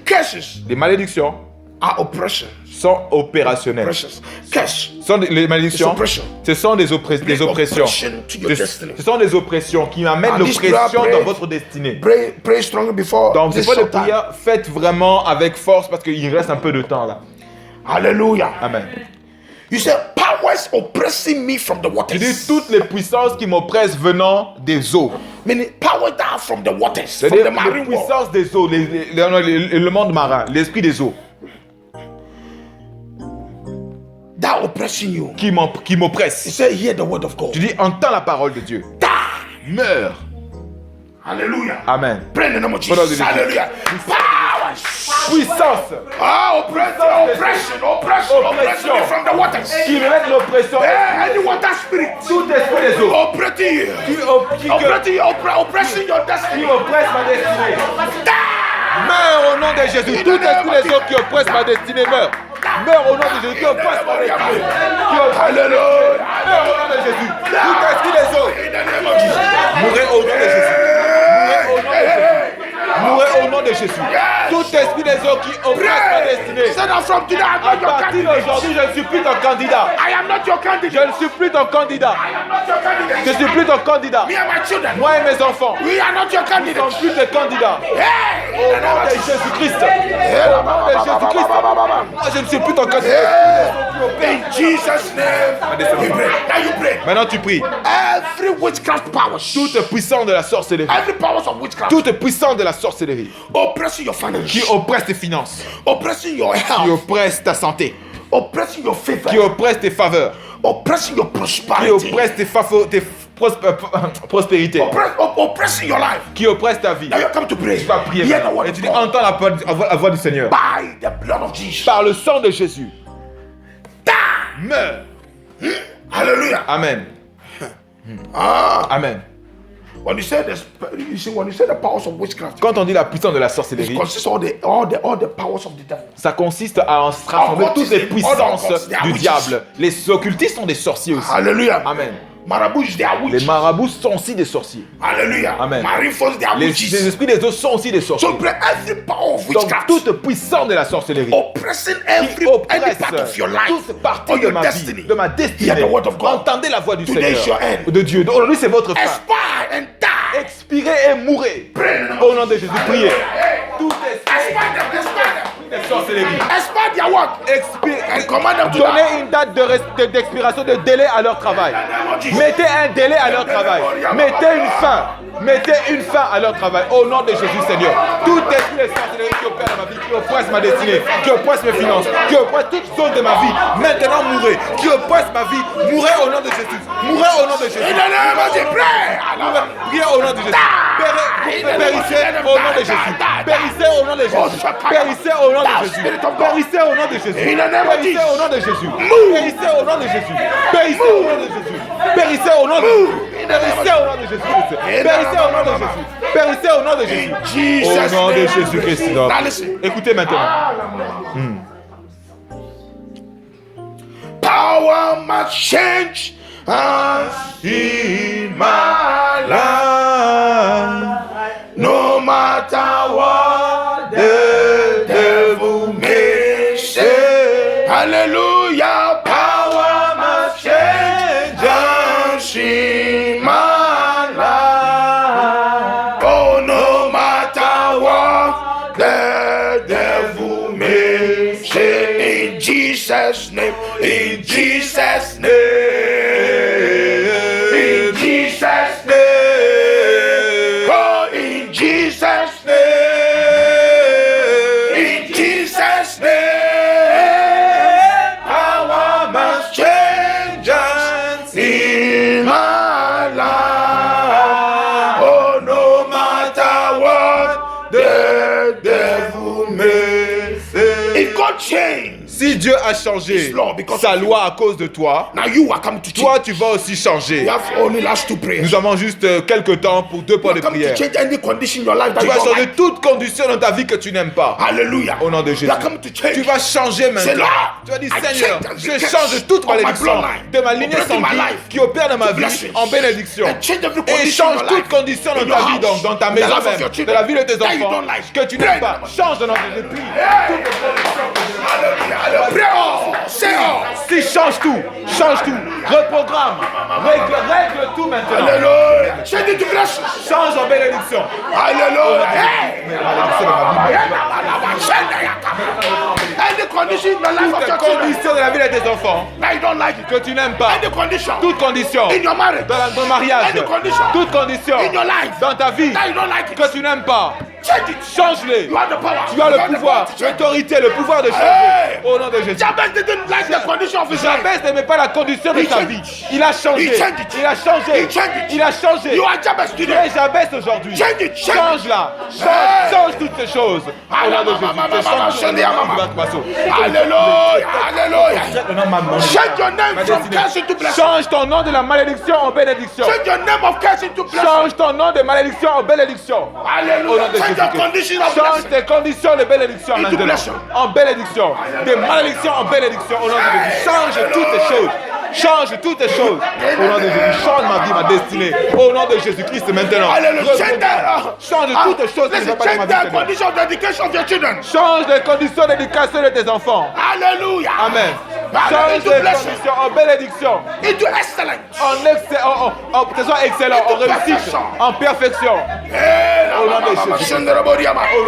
curses les malédictions are oppression. sont opérationnelles. Precious. Curse. Les malédictions, It's oppression. ce sont des oppressions. Oppression to your destiny. Ce sont des oppressions qui amènent And this l'oppression prayer, dans pray- votre destinée. Pray strongly before Donc, ces this fois de short time. prière, faites vraiment avec force parce qu'il reste un peu de temps là. Hallelujah. Amen. You say, powers oppressing me from the Je waters. dis toutes les puissances qui m'oppressent venant des eaux. Meaning, powers that are from the waters, from C'est-à-dire the les marine world. puissances des eaux, le monde marin, l'esprit des eaux That are oppressing you. qui He m'oppressent. said, hear the word of God. Je dis, entends la parole de Dieu. Die. Meurs. Hallelujah. Amen. Pray in the name of Pardon, Jesus. Jésus. Hallelujah. Powers. Puissance Oppression me from the waters. qui me mettent l'oppression. Any water spirit Tout esprit des eaux operating you. Oppressing your qui destiny. oppresse ma destinée. Die. Meurs au nom de Jésus. Tout esprit des eaux qui oppresse ma destinée meurt. Meurs au nom de Jésus qui oppresse ma destinée. Qui oppresse Hallelujah. Meurs au nom de Jésus. Tout esprit des eaux. In the name of Jesus. Mourez au nom de Jésus. Mourez au nom de Jésus. Mourez au nom de Jésus. Tout esprit des eaux qui oppresse ma destinée. Say that from today, I'm À not your partir candidate. d'aujourd'hui, je ne suis plus ton candidat. I am not your candidate. Je ne suis plus ton candidat. I am not your candidate. Je ne suis plus ton candidat. Me and my children. Moi et mes enfants, We are not your nous ne sommes candidate. plus tes candidats. Hey! Au nom de Jésus-Christ. Au nom de Jésus-Christ. Moi, je ne suis plus ton candidat. In Jesus' name, we pray. Now you pray. Maintenant, tu pries. Every witchcraft powers, Toute puissance de la sorcellerie. every powers of witchcraft, Toute puissance de la sorcellerie oppressing your qui finances, oppresse tes finances, oppressing your qui health, oppresse ta santé, oppressing your favor, qui oppresse tes faveurs, oppressing your qui prosperity, oppresse prospérités, oppressing your life. qui oppresse ta vie. Now you come to pray. Tu vas prier Hear the maintenant. word Et of tu dis, God. entends la voix du Seigneur. By the blood of Jesus. Par le sang de Jésus, Die. meurs. Hallelujah. Amen. Ah, Amen. when you say this, you see, when you say the powers of witchcraft, Quand on dit la puissance de la it sorcellerie, consists all the powers of the devil. ça consiste à rassembler toutes les puissances du diable. Les occultistes sont des sorciers aussi. Hallelujah. Amen. Marabouts, they are Les witches. marabouts sont aussi des sorciers. Hallelujah. Amen. Marifos, they are Les witches. esprits des eaux sont aussi des sorciers. So pray every power of Donc witchcraft toute puissance de la sorcellerie oppressing qui any part of your life toute partie or de your ma destiny. vie, de ma Hear destinée. the word of God. Entendez la voix du Today is Seigneur, your end. de Dieu. Aujourd'hui c'est votre fin. Expire and die. Expirez et mourrez. Au nom de Jésus, priez. Tout esprit Expire them. Expire them. de sorcellerie. Expire their work. Expire. And command them to die. Donnez une date d'expiration, de délai à leur travail. Mettez un délai à leur travail. Mettez une fin. Mettez une fin à leur travail. Au nom de Jésus, Seigneur. Tout esprit de sorcellerie qui opère dans ma vie, qui oppresse ma destinée, qui oppresse mes finances, qui oppresse toute zone de ma vie, maintenant mourrez. Qui oppresse ma vie, mourrez au nom de Jésus. Mourrez au nom de Jésus. In the name of Jesus, pray. Priez au nom de Jésus. Périssez au nom de Jésus. Périssez au nom de Jésus. Périssez au nom de Jésus. Périssez au nom de Jésus. Périssez au nom de Jésus. Périssez au nom de Jésus. Périssez au nom de Jésus. Périssez au nom de Jésus. Périssez au nom de Jésus. Périssez au nom de Jésus. Périssez au nom de Jésus. Jesus' Au nom de name. Jésus-Christ. Now listen. Écoutez maintenant. Power must change us in my life. No matter what the devil may say. Hallelujah. Power must change us in my life. Oh, no matter what the devil may say. In Jesus' name. In Jesus' name. In Jesus' name. Oh, in Jesus' name. In Jesus' name. Power must change us in my life. Oh, no matter what the devil may say. If God changed Si Dieu a changé sa loi à cause de toi, now you are coming to change. toi tu vas aussi changer. You have only last two prayers. Nous avons juste quelques temps pour 2 points de Come to prière. change any condition in your life that Tu you vas don't changer like. toute condition dans ta vie que tu n'aimes pas. Hallelujah. Au nom de Jésus. You are coming to change. Tu vas changer Say, maintenant. Lord, Tu vas dire, I Seigneur, change je the change toute of my malédiction bloodline, de ma lignée operating my sanguine life, qui opère dans ma to vie blessings. en bénédiction. And change every Et condition in change your toute life, condition in dans your ta vie, house, dans ta in the maison life of même, your de children, la vie de tes that you enfants, don't like. que tu Pray n'aimes in the pas. name of Change dans notre vie. Hallelujah. Hallelujah. Pray all. Say all. Si change tout, reprogramme, règle tout maintenant. Hallelujah. Change it to blessings. Change en bénédiction. Hallelujah. Hey. Malédiction dans ma vie. Any condition in the life of Toute your children condition de la vie de tes enfants that you don't like it. que tu n'aimes pas. Any condition Toute condition in your marriage dans ton mariage. Any condition Toute condition in your life dans ta vie that you don't like it. que tu n'aimes pas. Change it. Change-les. You have the power. Tu as You le have the pouvoir, power to change. l'autorité, le pouvoir de changer. Hey. Au nom de Jésus. Jabez didn't like the condition of his life. Jabez n'aimait pas la condition de He sa changed vie. it. Il a changé. He changed it. Il a changé. He changed it. Il a changé. You are Jabez Tu today. es Jabez aujourd'hui. Change it. Change it. Change-la. Hey. Change toutes ces choses. Au nom de Jésus. Tu changes ton nom. Hallelujah. Hallelujah. Le nom de ma maman. Change your name Ma from destinée. curse into blessing. Change ton nom de la malédiction en bénédiction. Change your name of curse into blessing. Change ton nom de malédiction en bénédiction. Au nom Hallelujah. de Change your Jésus. condition of Change blessing. tes conditions de bénédiction Into maintenant. blessing. En bénédiction. Des malédictions en bénédiction. Au nom de Jésus. Change toutes ces choses. Change toutes les choses. Au nom de Jésus, change ma vie, ma destinée. Au nom de Jésus-Christ maintenant. Hallelujah. Change toutes les choses qui ne Listen, sont pas dans ma change the vie. Seigneur. condition of the education of your children. Change les conditions d'éducation de tes enfants. Hallelujah. Amen. Hallelujah. Change Into les blessing. conditions en bénédiction, Into excellence. que ce soit excellent, en réussite, en perfection. Au nom de Jésus. Au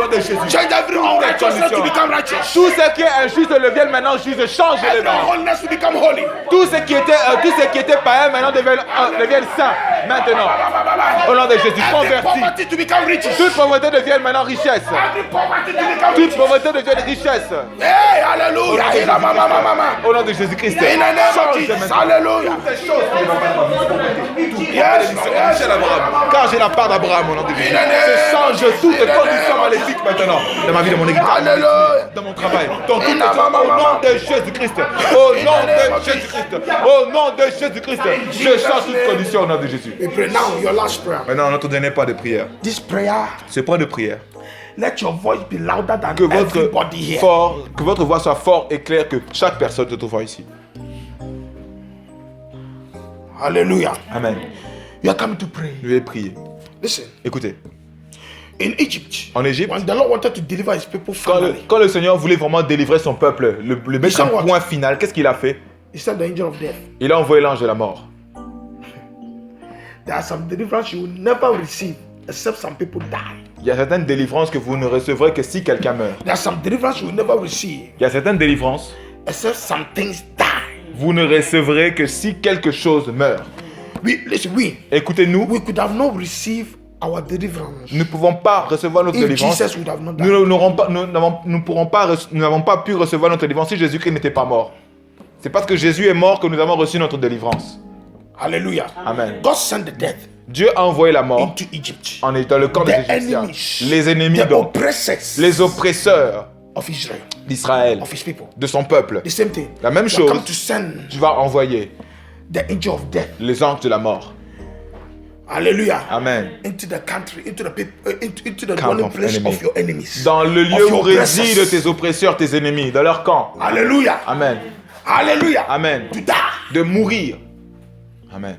nom de Jésus. Change every unrighteousness to become righteous. Tout ce qui est injuste devienne maintenant juste, change-les Every maintenant. holiness to become holy. Tout ce qui était païen maintenant devienne saint maintenant. Au nom de Jésus, Every converti. poverty to become riches. Toute pauvreté devienne maintenant richesse. Every poverty to become Toute riches. pauvreté devienne richesse. Hey, hallelujah. Au nom de Jésus-Christ. In the name of Change Jesus. maintenant. Hallelujah. Yes, yes. Car j'ai la part d'Abraham au nom de Jésus. Je change toutes les conditions maléfiques maintenant. Dans ma vie, dans mon héritage, Hallelujah. dans mon travail, dans toutes les choses. Au nom de Jésus-Christ. Au nom de Jésus-Christ. Au nom de Jésus-Christ. Je change toutes conditions au nom de Jésus. We pray now your last prayer. Maintenant, notre dernier pas de prière. This prayer, Ce point de prière. let your voice be louder than Que everybody here. que votre voix soit forte et claire que chaque personne se trouvant ici. Hallelujah. Amen. You are coming to pray. Je vais prier. Listen, Écoutez, in Egypt, en Égypte, when the Lord wanted to deliver his people finally, quand le Seigneur voulait vraiment délivrer son peuple, le mettre said en what? point final, qu'est-ce qu'il a fait? he sent the angel of death. Il a envoyé l'ange de la mort. There are some deliverance you will never receive except some people die. Il y a certaines délivrances que vous ne recevrez que si quelqu'un meurt. There are some deliverance you will never receive Il y a certaines délivrances, except some things die. vous ne recevrez que si quelque chose meurt. Listen, Écoutez-nous, we could have not received our deliverance nous ne pouvons pas recevoir notre if délivrance. Jesus would have not died. Nous n'avons pas pu recevoir notre délivrance si Jésus-Christ n'était pas mort. C'est parce que Jésus est mort que nous avons reçu notre délivrance. Hallelujah. Amen. God sent the death Dieu a envoyé la mort into Egypt. dans le camp des The Égyptiens. enemies, Les ennemis, the donc, oppressors les oppresseurs of Israel, d'Israël, of his people. de son peuple. The same thing. La même You have come chose, to send tu vas envoyer the angel of death. les anges de la mort. Hallelujah. Amen. Into the country, into the people, into the Camp dwelling of place enemy. of your enemies. Dans le Of lieu your où résident oppressors. tes oppresseurs, tes ennemis, dans leur camp. Hallelujah. Amen. Hallelujah. Amen. To die. De mourir. Amen.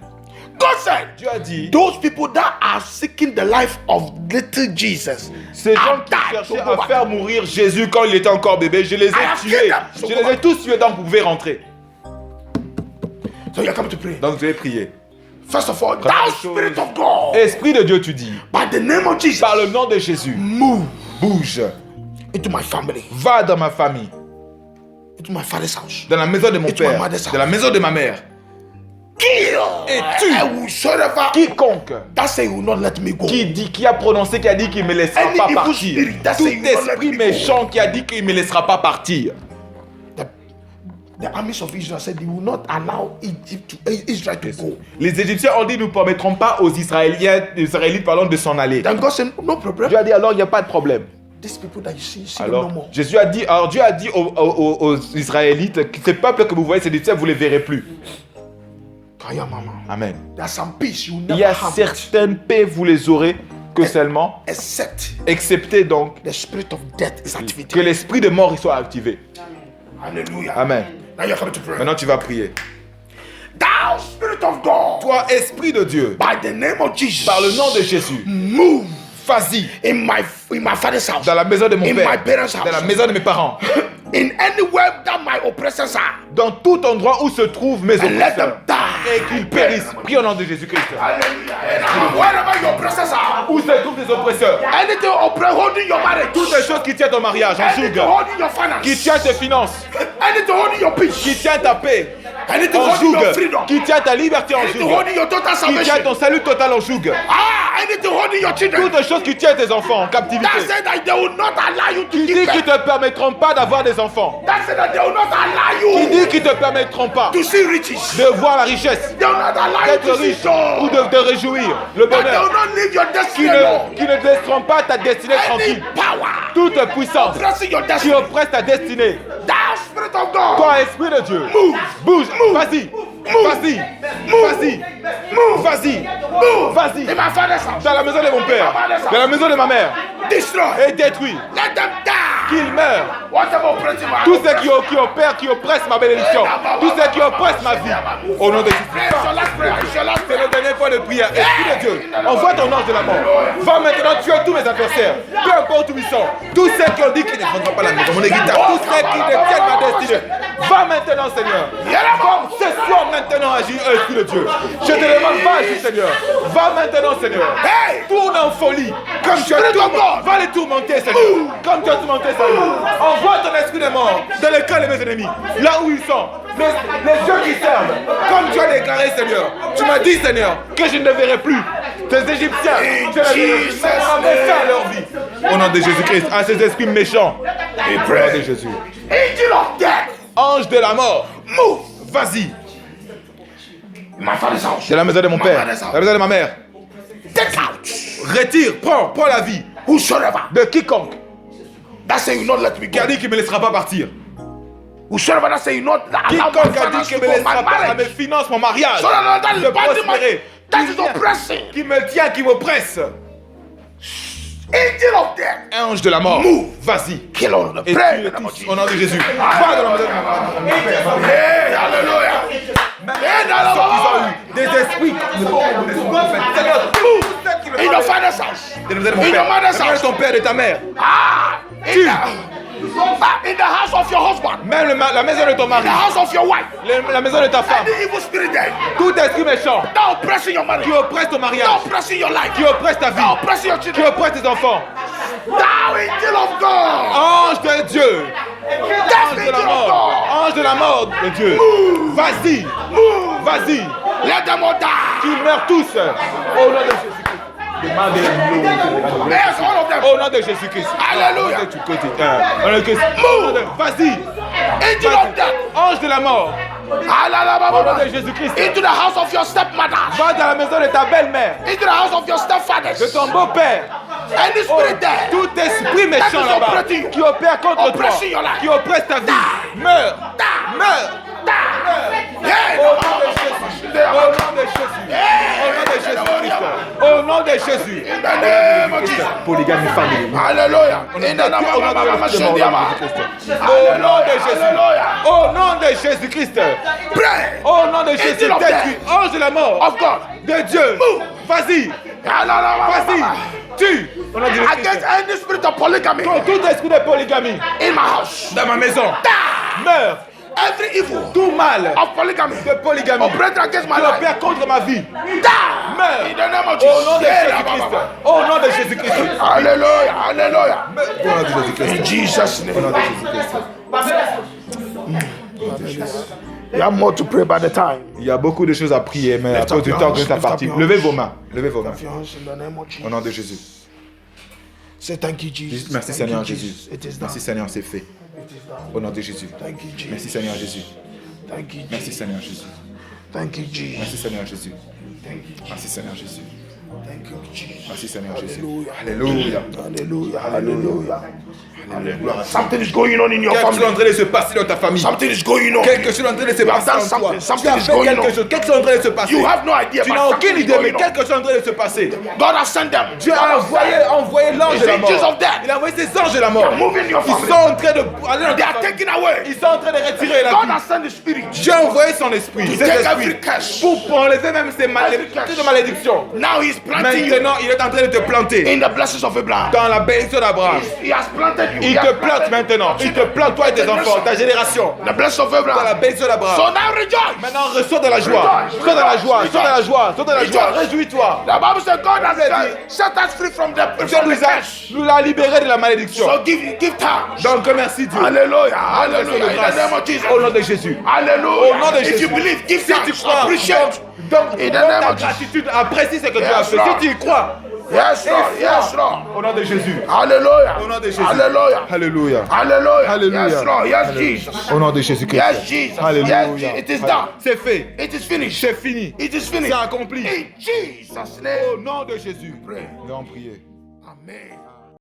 God said, Dieu a dit, those people that are seeking the life of little Jesus, ces gens have qui died cherchaient to go à back. faire mourir Jésus quand il était encore bébé, je les ai have tués. killed them. Je les ai tous tués, donc vous pouvez rentrer. So you come to pray. Donc vous allez prier. First of all, Première thou chose. Spirit of God, Esprit de Dieu, tu dis, by the name of Jesus, par le nom de Jésus, move bouge, into my family, va dans ma famille, into my father's house. dans la maison de mon Into my père, mother's dans la maison de ma mère. Kill Et tue and whosoever quiconque that say he will not let me go. qui a prononcé, qui a dit qu'il ne me laissera Any pas evil partir. spirit that Tout say you will not let esprit me go. méchant qui a dit qu'il ne me laissera pas partir. The armies of Israel said they will not allow Israel to go. Les Égyptiens ont dit, nous ne permettrons pas aux Israélites pardon, de s'en aller. Then God said, no problem. Dieu a dit, alors il n'y a pas de problème. These people that you see them Alors, no more. Dieu a dit aux Israélites, que ces peuples que vous voyez, ces Égyptiens, vous ne les verrez plus. Kaya mama. Amen. There's some peace you Il never y a have certaines paix, vous les aurez que seulement, except excepté donc the spirit of death is que activated. l'esprit de mort il soit activé. Hallelujah. Amen. Now you're coming to pray. Maintenant tu vas prier. Thou Spirit of God, Toi, esprit de Dieu, by the name of Jesus, par le nom de Jésus, move vas-y in my father's house, dans la maison de mon in père, my parents' house, dans la maison de mes parents, in anywhere that my oppressors are, dans tout endroit où se trouvent mes and let them oppresseurs, die. et qu'ils périssent. Prie au nom de Jésus-Christ. Hallelujah. Wherever your oppressors are, Où se trouvent tes oppresseurs, anything holding your marriage, toutes les choses qui tiennent ton mariage en anything joug, holding your finance, qui tiennent tes finances, anything holding your peace, qui tiennent ta paix anything en holding your joug, freedom, qui tiennent ta liberté en anything joug, holding your total qui tiennent salvation, ton salut total en joug, anything holding your children, toutes les choses qui tiennent tes enfants en captivité, that said that they will not allow you to qui give dit qu'ils birth, ne te permettront pas d'avoir des enfants, that said that they will not allow qui you dit qu'ils ne te permettront pas to see riches, de voir la richesse, they will not allow you d'être to see riche joy, ou de te réjouir, le that they will bonheur, not live your qui destiny alone. ne te laisseront pas ta destinée Any tranquille. power Toute puissance oppressing your qui destiny, oppresse ta destinée, thou Spirit of God, toi, esprit de Dieu, bouge, vas-y, vas-y, vas-y, vas-y, vas-y, in my father's house, dans la maison de mon père, dans la maison de ma mère, destroy, et détruis, let them die. Qu'il meure. Whatever operating my Tous ceux qui opèrent, qui oppressent ma bénédiction. Tous ceux qui oppressent ma vie. Au nom de Jésus. It's your last prayer. It's your last C'est prayer. le dernier point de prière. Esprit de Dieu, envoie ton ange de la mort. Va maintenant tuer tous mes adversaires. Peu importe où ils sont. Tous ceux qui ont dit qu'ils ne prendront pas la maison, mon héritage. Tous ceux qui détiennent ma destinée. Va maintenant, Seigneur. Comme ce soir maintenant, agis, Esprit de Dieu. Je te demande, va agir, Seigneur. Va maintenant, Seigneur. Hey! Tourne en folie. Comme tu as tourmenté. Va les tourmenter, Seigneur. Comme tu as tourmenté, Seigneur. Envoie ton esprit de mort dans le cœur de mes ennemis. Là où ils sont. Les dieux qui servent. Comme tu as déclaré, Seigneur. Tu m'as dit, Seigneur, que je ne verrai plus des Égyptiens. Je ne verrai plus à leur vie. Au nom de Jésus-Christ, à ces esprits méchants. We Au nom pray. de Jésus. Angel of death. Ange de la mort. Move. Vas-y. My father's house. C'est la maison de mon père. La maison de ma mère. Take out. Retire, prends la vie Whosoever. de quiconque That say you not let me qui a go. dit qu'il ne me laissera pas partir. Whosoever that say you not allow my Quiconque a dit finance qu'il to ne me go my laissera pas à mes marriage. finances, mon mariage, So that de is binding my. prospérer. That is oppressing. Qui me tient, qui m'oppresse. Angel of death. Ange de la mort. Move. Vas-y. Kill all of them. Et Pray. tue-les tous au nom de Jésus. Va dans la maison de mon père. Hey, hallelujah. Hey, Ils ont hallelujah. eu des esprits. Seigneur, tous ceux qui me In your parlent father's house. de la maison de mon In your père. mother's La maison de house. ton père et de ta mère. Ah. Tu. In the house of your husband. Même la maison de ton mari. The house of your wife. La maison de ta femme. Any evil spirit there. Tout esprit méchant Now oppressing your marriage. qui oppresse ton mariage. Now oppressing your life. Qui oppresse ta vie. Now oppressing your Qui children. oppresse tes enfants. Thou angel of God. Ange de Dieu. Death Ange de la angel of mort. God. Ange de la mort de Dieu. Vas-y. Move. Vas-y. Let them all die. Qu'ils meurent tous. Au nom de Jésus-Christ. Demandez-nous. Yes, all of them. Au nom de Jésus-Christ. Alléluia. Au nom de Jésus-Christ. Au nom de Christ. Vas-y. Angel of death. Ange de la mort. Au nom de Jésus-Christ. Into the house of your stepmother. Va dans la maison de ta belle-mère. Into the house of your stepfathers. De ton beau-père. Any spirit there. Tout esprit méchant là-bas qui opère contre toi, qui oppresse ta vie, meurs, meurs. Yeah. Au nom de Jésus. Au nom de Jésus. Au nom de Jésus. In the name of Jesus. Polygamie familiale. Hallelujah. In the name Au nom de Jésus. Au nom de Jésus-Christ. Pray. Au nom de Jésus, détruis, ange de la mort Of God. de Dieu. Vas-y, vas-y, tue. Au nom de Against Jésus-Christ. any spirit of polygamy Contre tout esprit de polygamie in my house. dans ma maison, Die. meurs. Every evil Tout mal of polygamy de polygamie operating against my qui life. opère contre ma vie, Die. meurs. In the name of Au nom de Jesus. Jésus-Christ. Au nom de Jésus-Christ. Hallelujah. Hallelujah. Au nom de Jésus-Christ. In Jesus' Au nom name. de Jésus-Christ. You have more to pray by the time. Il y a beaucoup de choses à prier, mais à cause du temps que nous sommes partis. Levez vos mains. Levez vos mains. Your hands in the name of Au nom Jesus. de Jésus. Say thank you, Jesus. Dites merci Thank Seigneur you, Jésus. Jesus. It is done. Merci Seigneur, c'est fait. Au nom de Jésus. Thank you, Jesus. Merci Seigneur Jésus. Thank you, Merci Jesus. Seigneur Jésus. Thank you, Jesus. Merci Seigneur Jésus. Thank you, Merci Seigneur Jésus. Thank you, Jesus. Merci Seigneur Jésus. Hallelujah. Alléluia. Hallelujah. Hallelujah. Hallelujah. Something is going on in your Quelque chose est en family. train de se passer dans ta famille. Something is going on. Quelque chose est en train de se You have passer done en toi. something. Tu Something as is fait going quelque on. chose. Quelque chose est en train de se passer. You have no idea. Tu but n'as something aucune is idée, mais going on. quelque chose est en train de se passer. God has sent them. Dieu a envoyé l'ange de la mort. Angels of death. Il a envoyé ses anges de la mort. They are moving your Ils family. sont en train de aller dans They ta are famille. taking away. Ils sont en train de retirer la God vie. has sent the spirit Dieu a envoyé son esprit, to cet take esprit, every curse. pour enlever même ces malédictions. Now he's planting you Maintenant, il est en train de te planter in the blessings of Abraham. dans la bénédiction d'Abraham. He has planted you. Il He has te plante planted maintenant. Il te plante, toi et tes enfants, ta génération, the blessing of dans la Abraham. bénédiction So d'Abraham. now rejoice. Maintenant, ressors de la joie. Sors de la joie, sors de la joie, sors de la joie. Réjouis-toi. The Bible says God has Dieu set us free from the Dieu nous a libérés de la malédiction. So give thanks. Donc, remercie Dieu. Hallelujah. Grâce Hallelujah. In the name of Jesus. au nom de Jésus. Hallelujah. Au nom de If Jésus. you believe, give Si tu thanks. crois, Appreciate. donc In the donne name ta of Jesus. gratitude, apprécie ce que tu as Yes, fait. Lord. Si tu y crois, Yes, Lord. Yes, Lord. au nom de Jésus. Hallelujah. Au nom de Jésus. Hallelujah. Alléluia. Hallelujah. Hallelujah. Yes, Lord. Yes, Jesus. Au nom de Jésus-Christ. Yes, Jesus. Alléluia. Yes, Jesus. It is done. C'est fait. It is finished. C'est fini. It is finished. C'est accompli. In Jesus' Au name. nom de Jésus. Pray. Nous allons prier. Amen.